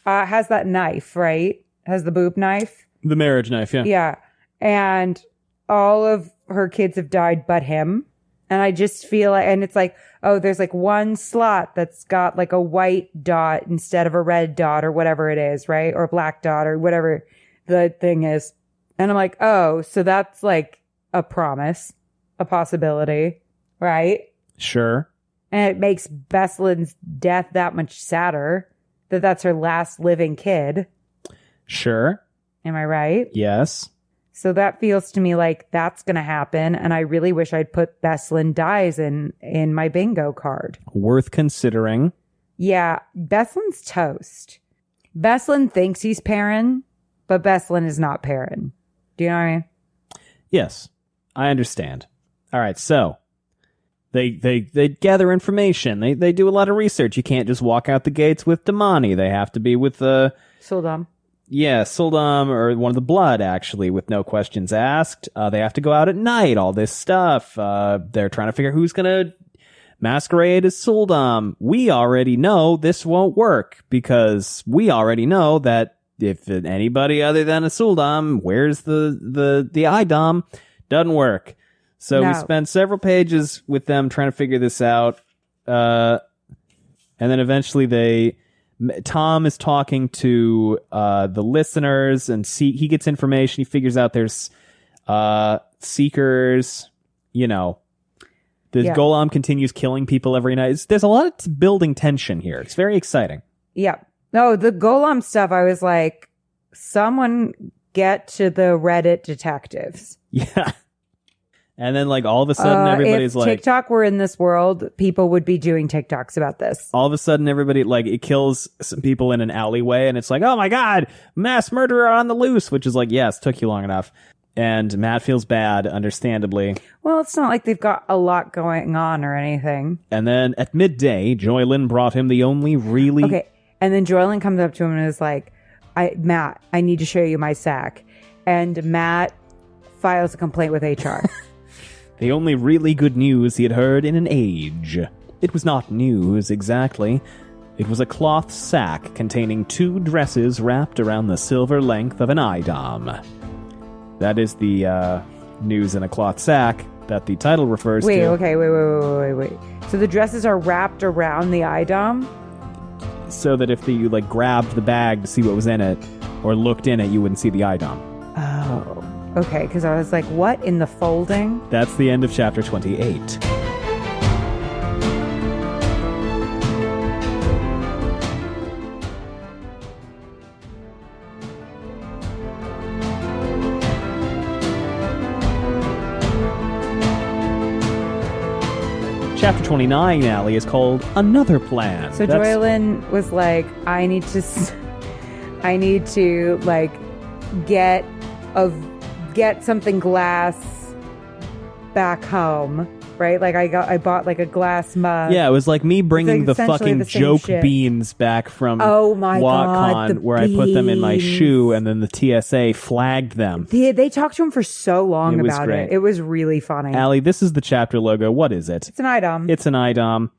Has that knife, right? Has the boob knife. The marriage knife, yeah. Yeah. And all of her kids have died but him. And I just feel like, and it's like, oh, there's like one slot that's got like a white dot instead of a red dot or whatever it is, right? Or a black dot or whatever the thing is. And I'm like, oh, so that's like a promise, a possibility, right? Sure. And it makes Beslan's death that much sadder that that's her last living kid. Sure. Am I right? Yes. So that feels to me like that's going to happen. And I really wish I'd put Beslan dies in my bingo card. Worth considering. Yeah, Beslan's toast. Beslan thinks he's Perrin, but Beslan is not Perrin. Do you know what I mean? Yes, I understand. All right, so they gather information. They do a lot of research. You can't just walk out the gates with Damani. They have to be with Suldam. Yeah, Suldam or one of the Blood, actually, with no questions asked. They have to go out at night, all this stuff. They're trying to figure who's going to masquerade as Suldam. We already know this won't work, because we already know that if anybody other than a Suldam wears the IDOM, doesn't work. So we spent several pages with them trying to figure this out. And then eventually Tom is talking to the listeners, and he gets information. He figures out there's seekers, The Gholam continues killing people every night. There's a lot of building tension here. It's very exciting. Yeah. No, the Gholam stuff, I was like, someone get to the Reddit detectives. Yeah. And then, all of a sudden, everybody's if TikTok were in this world, people would be doing TikToks about this. All of a sudden, everybody, it kills some people in an alleyway, and it's like, oh my God, mass murderer on the loose, which is yes, took you long enough. And Matt feels bad, understandably. Well, it's not like they've got a lot going on or anything. And then at midday, Joylyn brought him the only really... Okay, and then Joylyn comes up to him and is like, Matt, I need to show you my sack. And Matt files a complaint with HR. The only really good news he had heard in an age. It was not news, exactly. It was a cloth sack containing 2 dresses wrapped around the silver length of an IDOM. That is the news in a cloth sack that the title refers to. Wait. So the dresses are wrapped around the IDOM? So that if you grabbed the bag to see what was in it, or looked in it, you wouldn't see the IDOM. Oh. Okay, because I was like, what in the folding? That's the end of chapter 28. Chapter 29, Allie, is called Another Plan. So Joylyn was like, I need to get something glass back home, right? I bought a glass mug. Yeah, it was like me bringing the fucking joke beans back from WatCon, where I put them in my shoe, and then the TSA flagged them. They talked to him for so long about it. It was really funny. Allie, this is the chapter logo. What is it? It's an IDOM. It's an IDOM.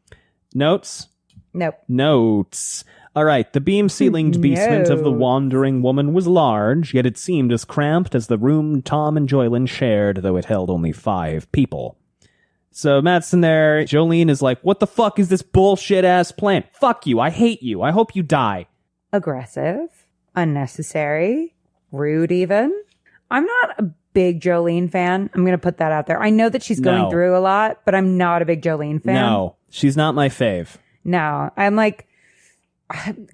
Notes? Nope. Notes. All right, the beam-ceilinged basement of the wandering woman was large, yet it seemed as cramped as the room Tom and Joylyn shared, though it held only 5 people. So Matt's in there. Jolene is like, what the fuck is this bullshit-ass plan? Fuck you. I hate you. I hope you die. Aggressive. Unnecessary. Rude, even. I'm not a big Jolene fan. I'm going to put that out there. I know that she's going through a lot, but I'm not a big Jolene fan. No, she's not my fave. No, I'm like...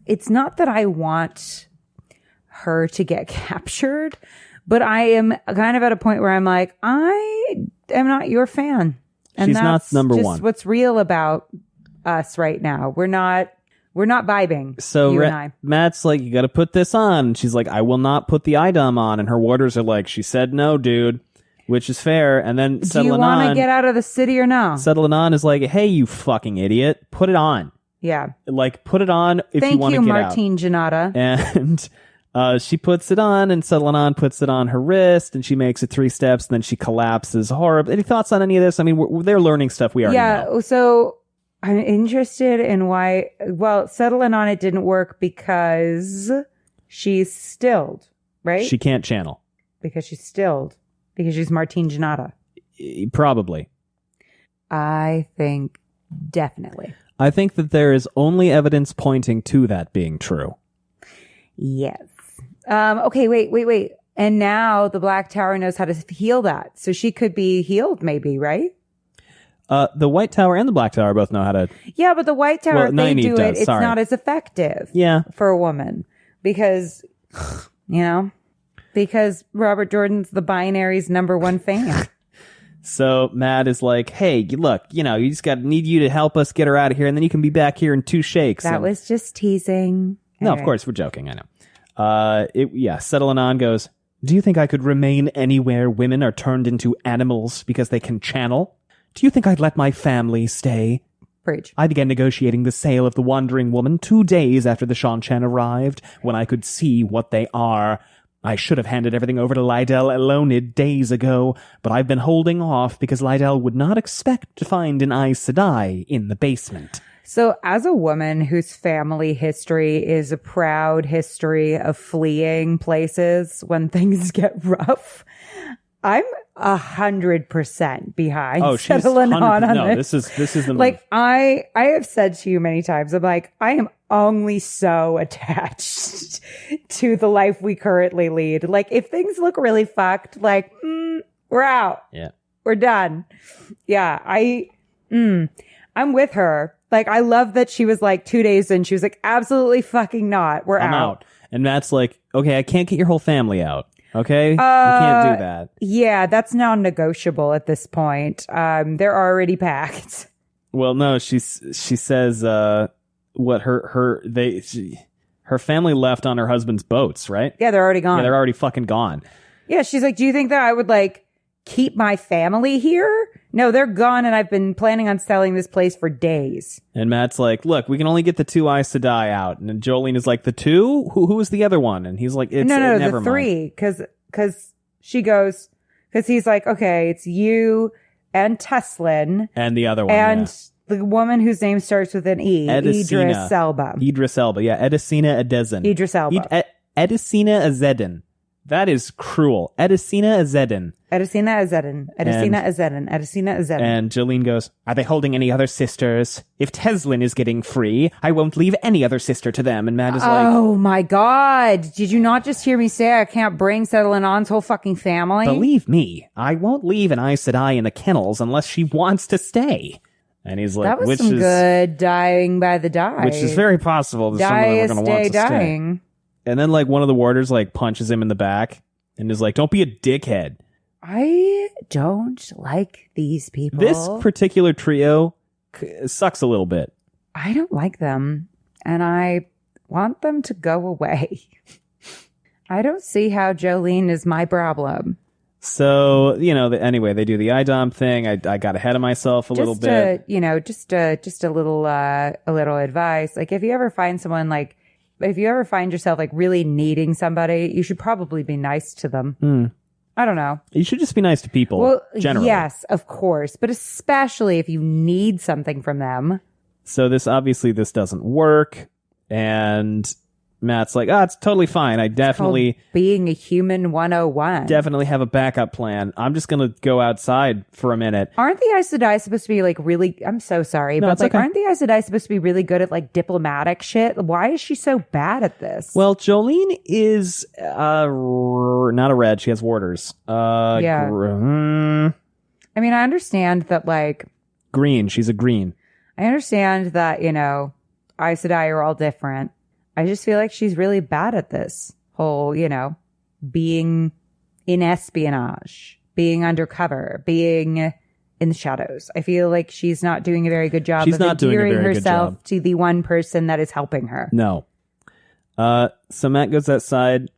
It's not that I want her to get captured, but I am kind of at a point where I'm like, I am not your fan. And she's that's not number just one. What's real about us right now. We're not vibing. So you and I. Matt's like, you got to put this on. She's like, I will not put the IDOM on. And her warders are like, she said no, dude, which is fair. And then do you want to get out of the city or no? Settle-Anon is like, hey, you fucking idiot, put it on. Yeah. Put it on if you want to get out. Thank you, Martine Janata. And she puts it on, and Settle-Anon puts it on her wrist, and she makes it 3 steps, and then she collapses horribly. Any thoughts on any of this? I mean, they're learning stuff we already know. Yeah, so I'm interested in why... Well, Settle-Anon, it didn't work because she's stilled, right? She can't channel. Because she's stilled. Because she's Martine Janata. Probably. I think definitely. I think that there is only evidence pointing to that being true. Yes. Okay, wait. And now the Black Tower knows how to heal that. So she could be healed maybe, right? The White Tower and the Black Tower both know how to... Yeah, but the White Tower, if they do it, it's sorry. not as effective for a woman. Because, because Robert Jordan's the binary's #1 fan. So Matt is like, hey, look, you just need you to help us get her out of here, and then you can be back here in 2 shakes. That was just teasing. No, of course, we're joking, I know. Settle-Anon goes, Do you think I could remain anywhere women are turned into animals because they can channel? Do you think I'd let my family stay? Preach. I began negotiating the sale of the Wandering Woman 2 days after the Shanchan arrived, when I could see what they are. I should have handed everything over to Lydell Elonid days ago, but I've been holding off because Lydell would not expect to find an Aes Sedai in the basement. So as a woman whose family history is a proud history of fleeing places when things get rough, I'm 100% behind settling on this. This is the like move. I have said to you many times, I'm like, I am only so attached to the life we currently lead. Like, if things look really fucked, like, we're out. Yeah. We're done. Yeah. I'm with her. Like, I love that she was like 2 days in, she was like, absolutely fucking not. I'm out. And Matt's like, okay, I can't get your whole family out. Okay? You can't do that. Yeah, that's non-negotiable at this point. They're already packed. Well, no, she says, what her family left on her husband's boats, right? Yeah, they're already gone. Yeah, they're already fucking gone. Yeah, she's like, do you think that I would like keep my family here? No, they're gone, and I've been planning on selling this place for days. And Matt's like, look, we can only get the 2 Aes Sedai out. And then Jolene is like, the 2? Who is the other one? And he's like, no, never the 3. Because she goes, because he's like, okay, it's you and Teslin. And the other one, and the woman whose name starts with an E. Idris Elba. Idris Elba, yeah. Edicina Adesin. Idris Elba. Edicina Azedin. That is cruel. Edicina Azedin. Edicina Azedin. Edicina Azedin. Edicina Azedin. And Jolene goes, are they holding any other sisters? If Teslin is getting free, I won't leave any other sister to them. And Matt is like, oh my God. Did you not just hear me say I can't bring Settling On's whole fucking family? Believe me, I won't leave an Aes Sedai in the kennels unless she wants to stay. And he's like, that was some good dying by the die. Which is very possible that some of them are going to want to dying. Stay. And then like one of the warders like punches him in the back and is like, don't be a dickhead. I don't like these people. This particular trio sucks a little bit. I don't like them, and I want them to go away. I don't see how Jolene is my problem. So, anyway, they do the IDOM thing. I got ahead of myself a little bit. Just a little advice. Like, if you ever find yourself like really needing somebody, you should probably be nice to them. I don't know. You should just be nice to people, generally. Yes, of course. But especially if you need something from them. So this doesn't work. And Matt's like, it's totally fine. I definitely... being a human 101. Definitely have a backup plan. I'm just going to go outside for a minute. Aren't the Aes Sedai supposed to be like really... I'm so sorry, but like, okay. Aren't the Aes Sedai supposed to be really good at like diplomatic shit? Why is she so bad at this? Well, Jolene is not a red. She has warders. Yeah. I mean, I understand that like... Green. She's a green. I understand that, Aes Sedai are all different. I just feel like she's really bad at this whole, being in espionage, being undercover, being in the shadows. I feel like she's not doing a very good job of endearing herself to the one person that is helping her. No. So Matt goes outside,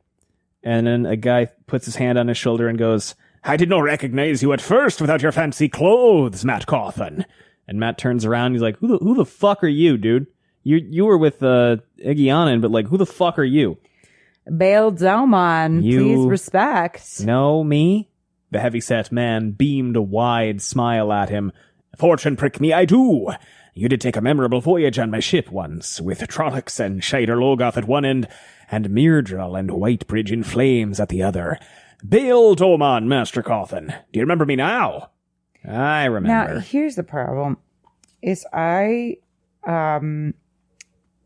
and then a guy puts his hand on his shoulder and goes, I did not recognize you at first without your fancy clothes, Matt Cawthon. And Matt turns around, he's like, who the fuck are you, dude? You were with Igyanin, but like, who the fuck are you? Bail Delmon, please respect. Know me? The heavyset man beamed a wide smile at him. Fortune prick me, I do. You did take a memorable voyage on my ship once, with Trollocs and Shider Logoth at one end, and Myrdral and Whitebridge in flames at the other. Bail Dolman, Master Cawthon. Do you remember me now? I remember. Now, here's the problem. Is I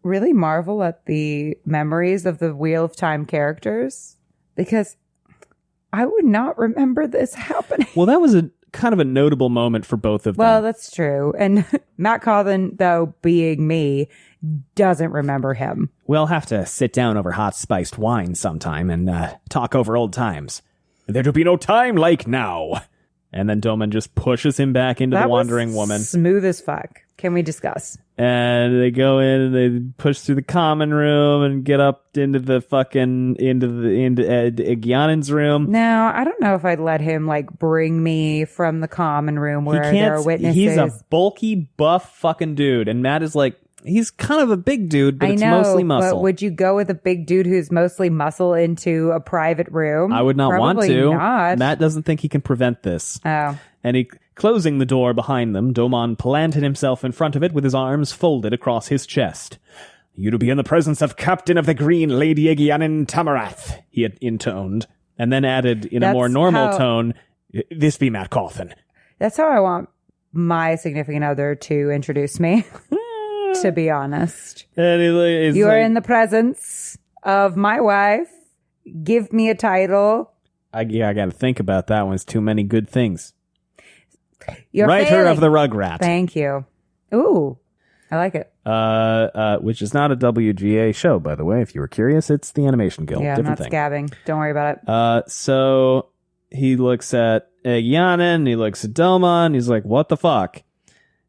really marvel at the memories of the Wheel of Time characters, because I would not remember this happening. Well, that was a kind of a notable moment for both of them. Well, that's true. And Matt Cawthon, though, being me, doesn't remember him. We'll have to sit down over hot spiced wine sometime and talk over old times. There to be no time like now. And then Doman just pushes him back into the wandering woman. Smooth as fuck. Can we discuss? And they go in and they push through the common room and get up into the fucking into Egyanen's room. Now, I don't know if I'd let him like bring me from the common room where there are witnesses. He's a bulky, buff fucking dude, and Matt is like, he's kind of a big dude, but it's mostly muscle. But would you go with a big dude who's mostly muscle into a private room? I would not want to. Not. Matt doesn't think he can prevent this. Oh. And closing the door behind them, Doman planted himself in front of it with his arms folded across his chest. "You to be in the presence of Captain of the Green, Lady Egyanen Tamarath," he had intoned, and then added in a more normal tone, "This be Matt Cawthon." That's how I want my significant other to introduce me, to be honest. And you are in the presence of my wife. Give me a title. I got to think about that one. It's too many good things. You're Writer failing. of the Rugrat. Thank you. Ooh, I like it. Which is not a WGA show, by the way. If you were curious, it's the Animation Guild. Yeah, Different I'm not thing. scabbing. Don't worry about it. So he looks at Egyanen, he looks at Doman, he's like, "What the fuck?"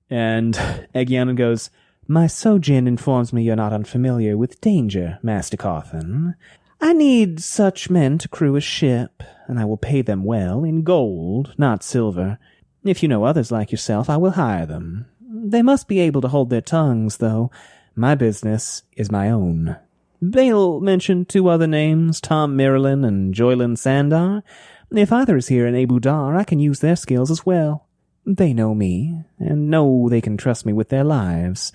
And Egyanen goes, "My Sojin informs me you're not unfamiliar with danger, Master Cawthon. I need such men to crew a ship, and I will pay them well in gold, not silver. If you know others like yourself, I will hire them. They must be able to hold their tongues, though. My business is my own." Bale mentioned 2 other names, Tom Miralin and Joylin Sandar. If either is here in Abu Dar, I can use their skills as well. They know me, and know they can trust me with their lives.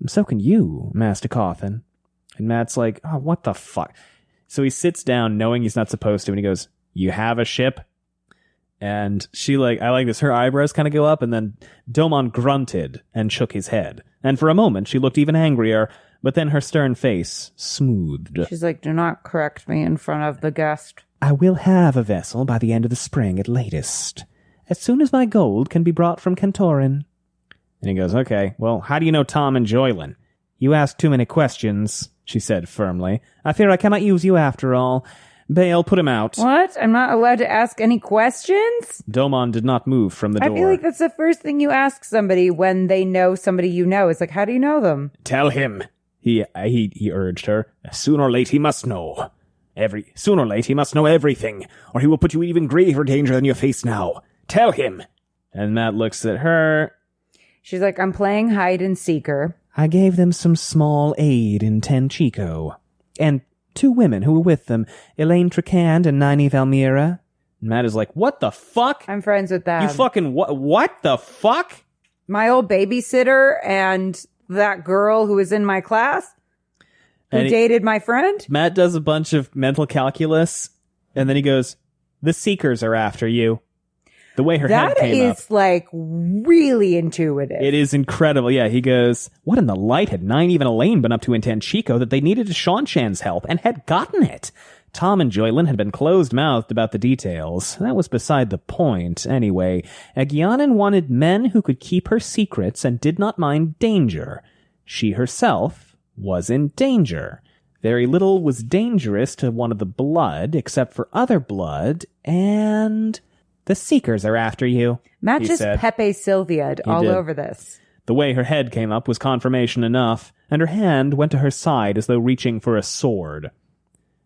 So can you, Master Cawthon. And Matt's like, "Oh, what the fuck?" So he sits down knowing he's not supposed to, and he goes, "You have a ship?" And she I like this, her eyebrows kind of go up, and then Doman grunted and shook his head. And for a moment, she looked even angrier, but then her stern face smoothed. She's like, "Do not correct me in front of the guest." "I will have a vessel by the end of the spring at latest, as soon as my gold can be brought from Cantorin." And he goes, "Okay, well, how do you know Tom and Joylin?" "You ask too many questions," she said firmly. "I fear I cannot use you after all. Bale, put him out." What? I'm not allowed to ask any questions? Doman did not move from the door. I feel like that's the first thing you ask somebody when they know somebody you know. It's like, how do you know them? "Tell him," he urged her. "Sooner or late he must know. Sooner or late he must know everything, or he will put you in even greater danger than you face now. Tell him." And Matt looks at her. She's like, "I'm playing hide and seeker." "I gave them some small aid in Tenchico. And 2 women who were with them, Elaine Tricand and Nini Valmira." And Matt is like, "What the fuck? I'm friends with them. You fucking what the fuck?" My old babysitter and that girl who was in my class who dated my friend. Matt does a bunch of mental calculus, and then he goes, "The Seekers are after you." The way her head came up. That is like really intuitive. It is incredible. Yeah, he goes, "What in the light had Nine even Elaine been up to in Tenchico that they needed Shanshan's help and had gotten it?" Tom and Joylin had been closed-mouthed about the details. That was beside the point, anyway. Egyanen wanted men who could keep her secrets and did not mind danger. She herself was in danger. Very little was dangerous to one of the blood, except for other blood, and "The Seekers are after you." Matt just Pepe Sylvia'd all over this. The way her head came up was confirmation enough, and her hand went to her side as though reaching for a sword.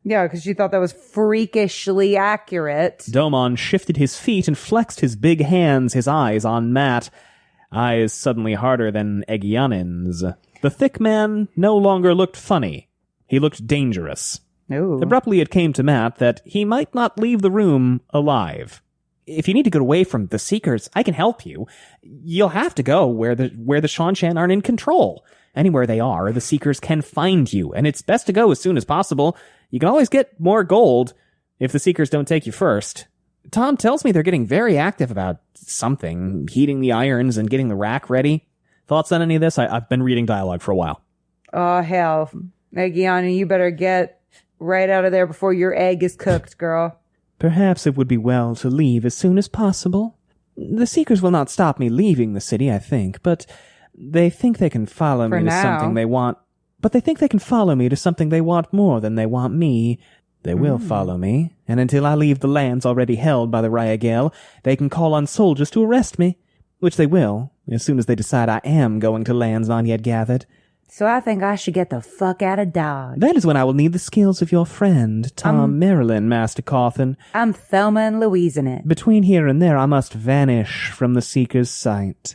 Yeah, because she thought that was freakishly accurate. Doman shifted his feet and flexed his big hands, his eyes on Matt. Eyes suddenly harder than Egyanen's. The thick man no longer looked funny. He looked dangerous. Ooh. Abruptly it came to Matt that he might not leave the room alive. "If you need to get away from the Seekers, I can help you. You'll have to go where the Shanshan aren't in control. Anywhere they are, the Seekers can find you, and it's best to go as soon as possible. You can always get more gold if the Seekers don't take you first. Tom tells me they're getting very active about something, heating the irons and getting the rack ready. Thoughts on any of this? I've been reading dialogue for a while." Oh, hell. Egyanen, you better get right out of there before your egg is cooked, girl. "Perhaps it would be well to leave as soon as possible. The Seekers will not stop me leaving the city, I think, but they think they can follow me to something they want. But they think they can follow me to something they want more than they want me. They will follow me, and until I leave the lands already held by the Ryagel, they can call on soldiers to arrest me, which they will, as soon as they decide I am going to lands not yet gathered. So I think I should get the fuck out of Dodge. That is when I will need the skills of your friend, Tom Marilyn, Master Cawthon. I'm Thelma and Louise in it. Between here and there, I must vanish from the Seeker's sight.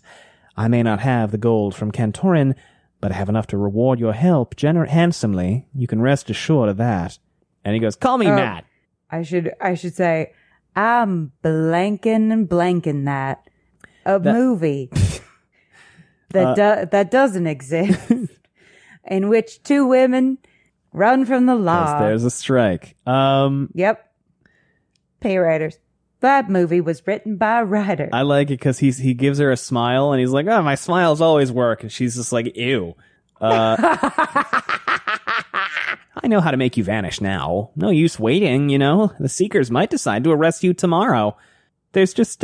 I may not have the gold from Cantorin, but I have enough to reward your help handsomely. You can rest assured of that. And he goes, call me Matt. I should say, I'm blanking that. A movie that doesn't exist, in which two women run from the law. Yes, there's a strike. Yep. Pay writers. That movie was written by a writer. I like it because he gives her a smile, and he's like, oh, my smiles always work. And she's just like, ew. I know how to make you vanish now. No use waiting, you know. The Seekers might decide to arrest you tomorrow. There's just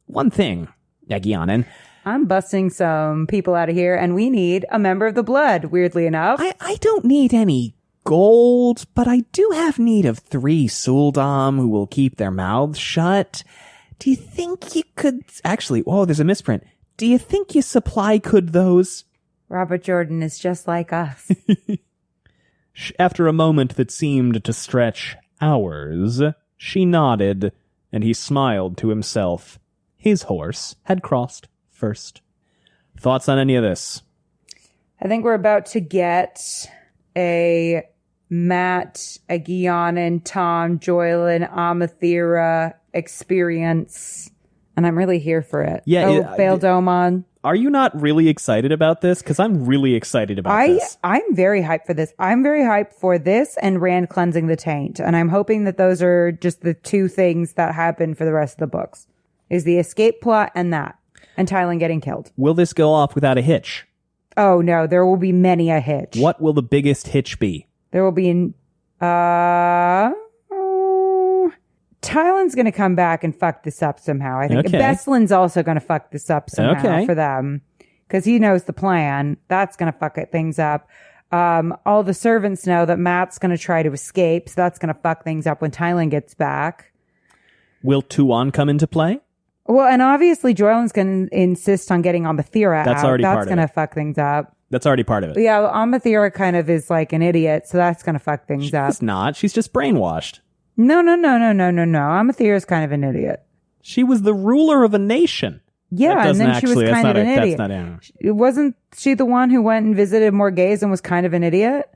one thing, Egyanin. I'm busting some people out of here, and we need a member of the blood, weirdly enough. I don't need any gold, but I do have need of 3 Suldam who will keep their mouths shut. Do you think you could... Actually, there's a misprint. Do you think you supply could those? Robert Jordan is just like us. After a moment that seemed to stretch hours, she nodded, and he smiled to himself. His horse had crossed first. Thoughts on any of this? I think we're about to get a Matt, a Ghianan, Tom, Joylin, Amathera experience, and I'm really here for it. Yeah, Bail Domon. Are you not really excited about this? Because I'm really excited about this. I'm very hyped for this. I'm very hyped for this and Rand cleansing the taint. And I'm hoping that those are just the 2 things that happen for the rest of the books. Is the escape plot and that. And Tylan getting killed. Will this go off without a hitch? Oh, no. There will be many a hitch. What will the biggest hitch be? There will be... Tylan's going to come back and fuck this up somehow, I think. Okay. Bestlin's also going to fuck this up somehow for them. Because he knows the plan. That's going to fuck things up. All the servants know that Matt's going to try to escape, so that's going to fuck things up when Tylan gets back. Will Tuon come into play? Well, and obviously Joyland's going to insist on getting Amathera out. That's already part of it. That's going to fuck things up. That's already part of it. Yeah, Amathera kind of is like an idiot, so that's going to fuck things up. She's not. She's just brainwashed. No. Amathera's kind of an idiot. She was the ruler of a nation. Yeah, and then she was kind of an idiot. That's not Wasn't she the one who went and visited Morghese and was kind of an idiot?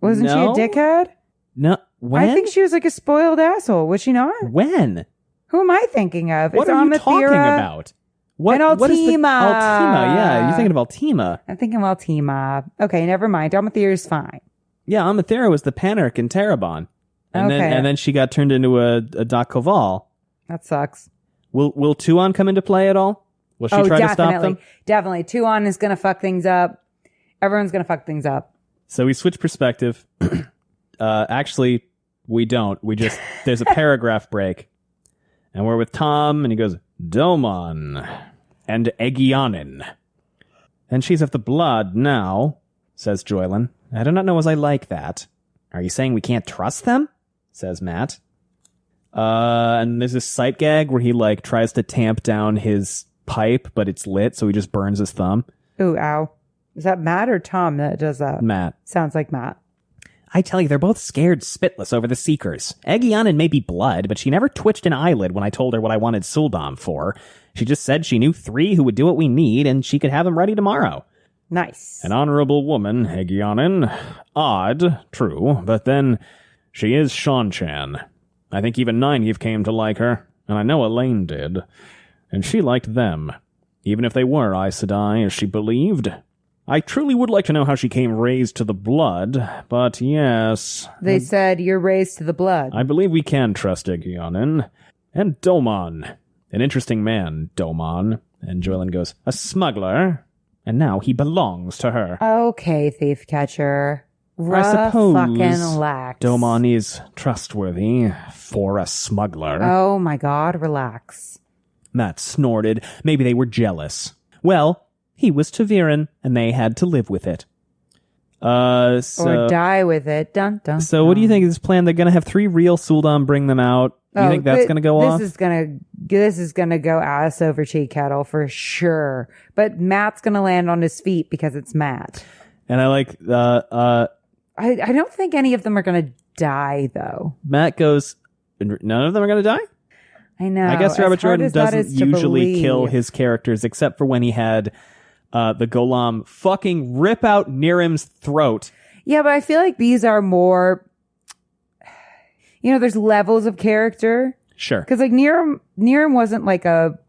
Wasn't she a dickhead? No. When? I think she was like a spoiled asshole. Was she not? When? Who am I thinking of? What it's are you Amathera talking about? and Altima. What is Altima, yeah. You're thinking of Altima. I'm thinking of Altima. Okay, never mind. Amathera's fine. Yeah, Amathera was the Panarch in Terabon. And then she got turned into a Doc Koval. That sucks. Will Tuon come into play at all? Will she try to stop them? Definitely. Tuon is going to fuck things up. Everyone's going to fuck things up. So we switch perspective. Actually, we don't. There's a paragraph break. And we're with Tom, and he goes, Domon and Egyanin. And she's of the blood now, says Joylin. I do not know as I like that. Are you saying we can't trust them? Says Matt. And there's this sight gag where he tries to tamp down his pipe, but it's lit, so he just burns his thumb. Ooh, ow. Is that Matt or Tom that does that? Matt. Sounds like Matt. I tell you, they're both scared spitless over the Seekers. Egyanin may be blood, but she never twitched an eyelid when I told her what I wanted Suldam for. She just said she knew 3 who would do what we need, and she could have them ready tomorrow. Nice. An honorable woman, Egyanin. Odd, true, but then she is Shanchan. I think even Nynaeve came to like her, and I know Elaine did. And she liked them, even if they were Aes Sedai, as she believed. I truly would like to know how she came raised to the blood, but yes. They said you're raised to the blood. I believe we can trust Egyanin. And Domon. An interesting man, Domon. And Joylin goes, a smuggler. And now he belongs to her. Okay, thief catcher. I suppose fucking lax. Domon is trustworthy for a smuggler. Oh my god, relax. Matt snorted. Maybe they were jealous. Well, he was Taviran, and they had to live with it. So, or die with it. Dun, dun, so what do you think of this plan? They're going to have 3 real Sul'dam bring them out. Do you think that's going to go off? This is gonna go ass over tea kettle for sure. But Matt's gonna land on his feet because it's Matt. And I like I don't think any of them are gonna die though. Matt goes, none of them are going to die? I know. I guess As Robert hard Jordan as that doesn't is to usually believe. kill his characters except for when he had the Gholam fucking rip out Nerim's throat. Yeah, but I feel like these are more. There's levels of character. Sure. Because like Nerim wasn't like a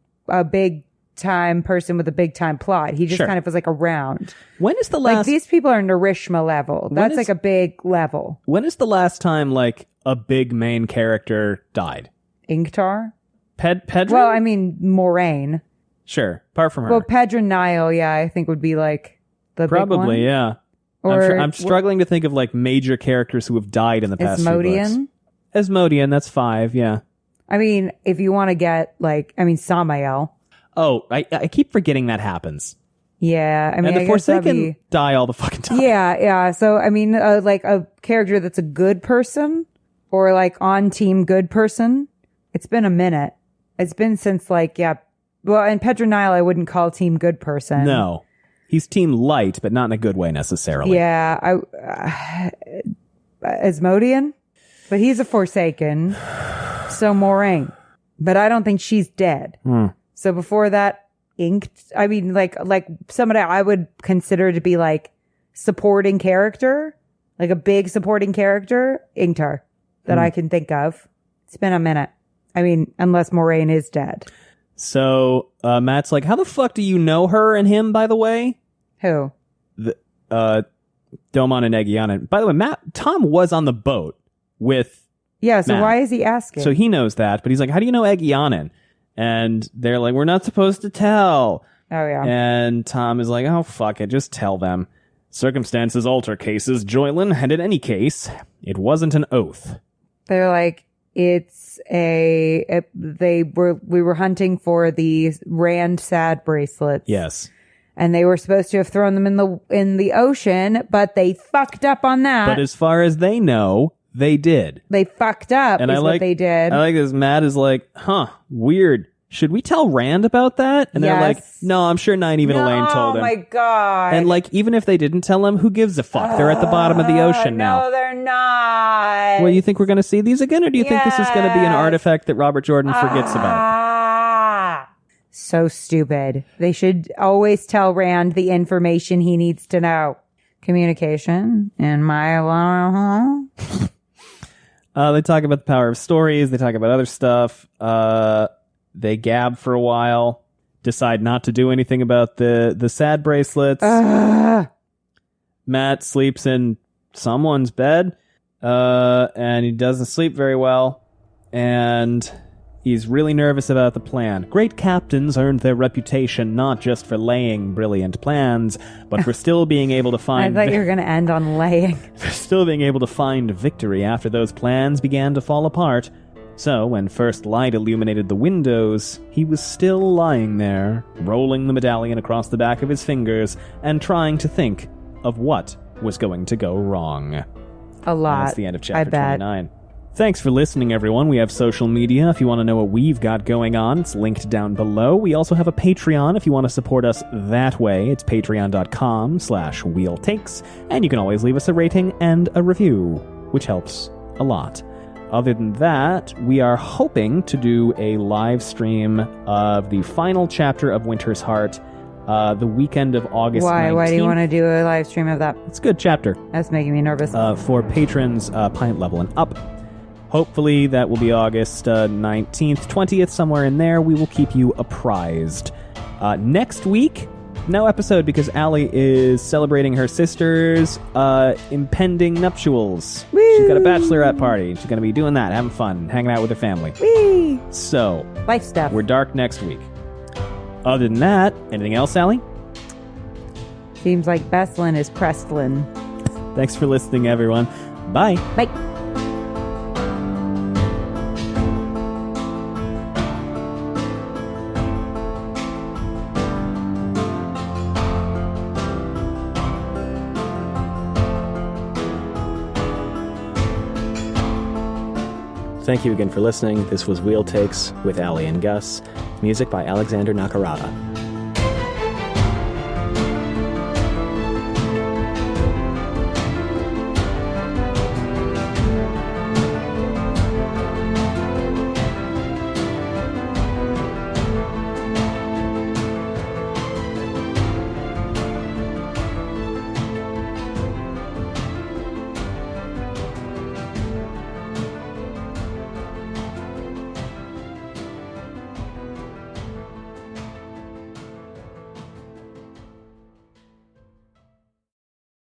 big time person with a big time plot. He just Sure. kind of was like around. When is the Like last these people are Narishma level. That's like a big level. When is the last time like a big main character died? Ingtar? Pedro? Well, I mean Moraine. Sure. Apart from her. Well, Pedro Nile, yeah, I think would be like the big one. Probably, yeah. Or I'm struggling to think of like major characters who have died in the past few books. Asmodean. Asmodean, that's 5, yeah. I mean, if you want to get Samael. Oh, I keep forgetting that happens. Yeah, I mean, And the I guess that'd Forsaken be- die all the fucking time. Yeah. So, I mean, like a character that's a good person or like on team good person. It's been a minute. It's been since like, yeah. Well, and Pedro Nile, I wouldn't call team good person. No. He's team light, but not in a good way necessarily. Yeah. Asmodean, but he's a Forsaken. So Moraine, but I don't think she's dead. So before that, Inked. I mean, like somebody I would consider to be like supporting character, like a big supporting character, Ingtar, that I can think of. It's been a minute. I mean, unless Moraine is dead. So Matt's like, how the fuck do you know her and him, by the way? Who? Domon and Egianen. By the way, Tom was on the boat with Yeah. So Matt. why is he asking? So he knows that, but he's like, how do you know Egianen? And they're like, we're not supposed to tell. Oh yeah. And Tom is like, oh, fuck it, just tell them. Circumstances alter cases, Joylin, and in any case, it wasn't an oath. They're like, we were hunting for the Rand sad bracelets. Yes. And they were supposed to have thrown them in the ocean, but they fucked up on that. But as far as they know, they did. They fucked up And is what they did. I like this. Matt is like, weird. Should we tell Rand about that? And they're like, Yes. no, I'm sure not even Elaine told him. Oh my God. And like, even if they didn't tell him, who gives a fuck? They're at the bottom of the ocean now. No, they're not. Well, you think we're going to see these again, or do you think this is going to be an artifact that Robert Jordan forgets about? So stupid. They should always tell Rand the information he needs to know. Communication in my law. They talk about the power of stories. They talk about other stuff. They gab for a while. Decide not to do anything about the sad bracelets. Matt sleeps in someone's bed, and he doesn't sleep very well. And he's really nervous about the plan. Great captains earned their reputation not just for laying brilliant plans, but for still being able to I find thought you were going to end on laying. for still being able to find victory after those plans began to fall apart. So, when first light illuminated the windows, he was still lying there, rolling the medallion across the back of his fingers, and trying to think of what was going to go wrong. A lot. That's the end of I chapter bet. 29. Thanks for listening, everyone. We have social media. If you want to know what we've got going on, it's linked down below. We also have a Patreon if you want to support us that way. It's patreon.com/wheeltakes. And you can always leave us a rating and a review, which helps a lot. Other than that, we are hoping to do a live stream of the final chapter of Winter's Heart the weekend of August 19th. Why do you want to do a live stream of that? It's a good chapter. That's making me nervous. For patrons pint level and up. Hopefully that will be August 19th, 20th, somewhere in there. We will keep you apprised. Next week, no episode because Allie is celebrating her sister's impending nuptials. Woo! She's got a bachelorette party. She's going to be doing that, having fun, hanging out with her family. Whee! So, Life stuff. we're dark next week. Other than that, anything else, Allie? Seems like Bestlin is Prestlin. Thanks for listening, everyone. Bye. Bye. Thank you again for listening. This was Wheel Takes with Ali and Gus. Music by Alexander Nakarada.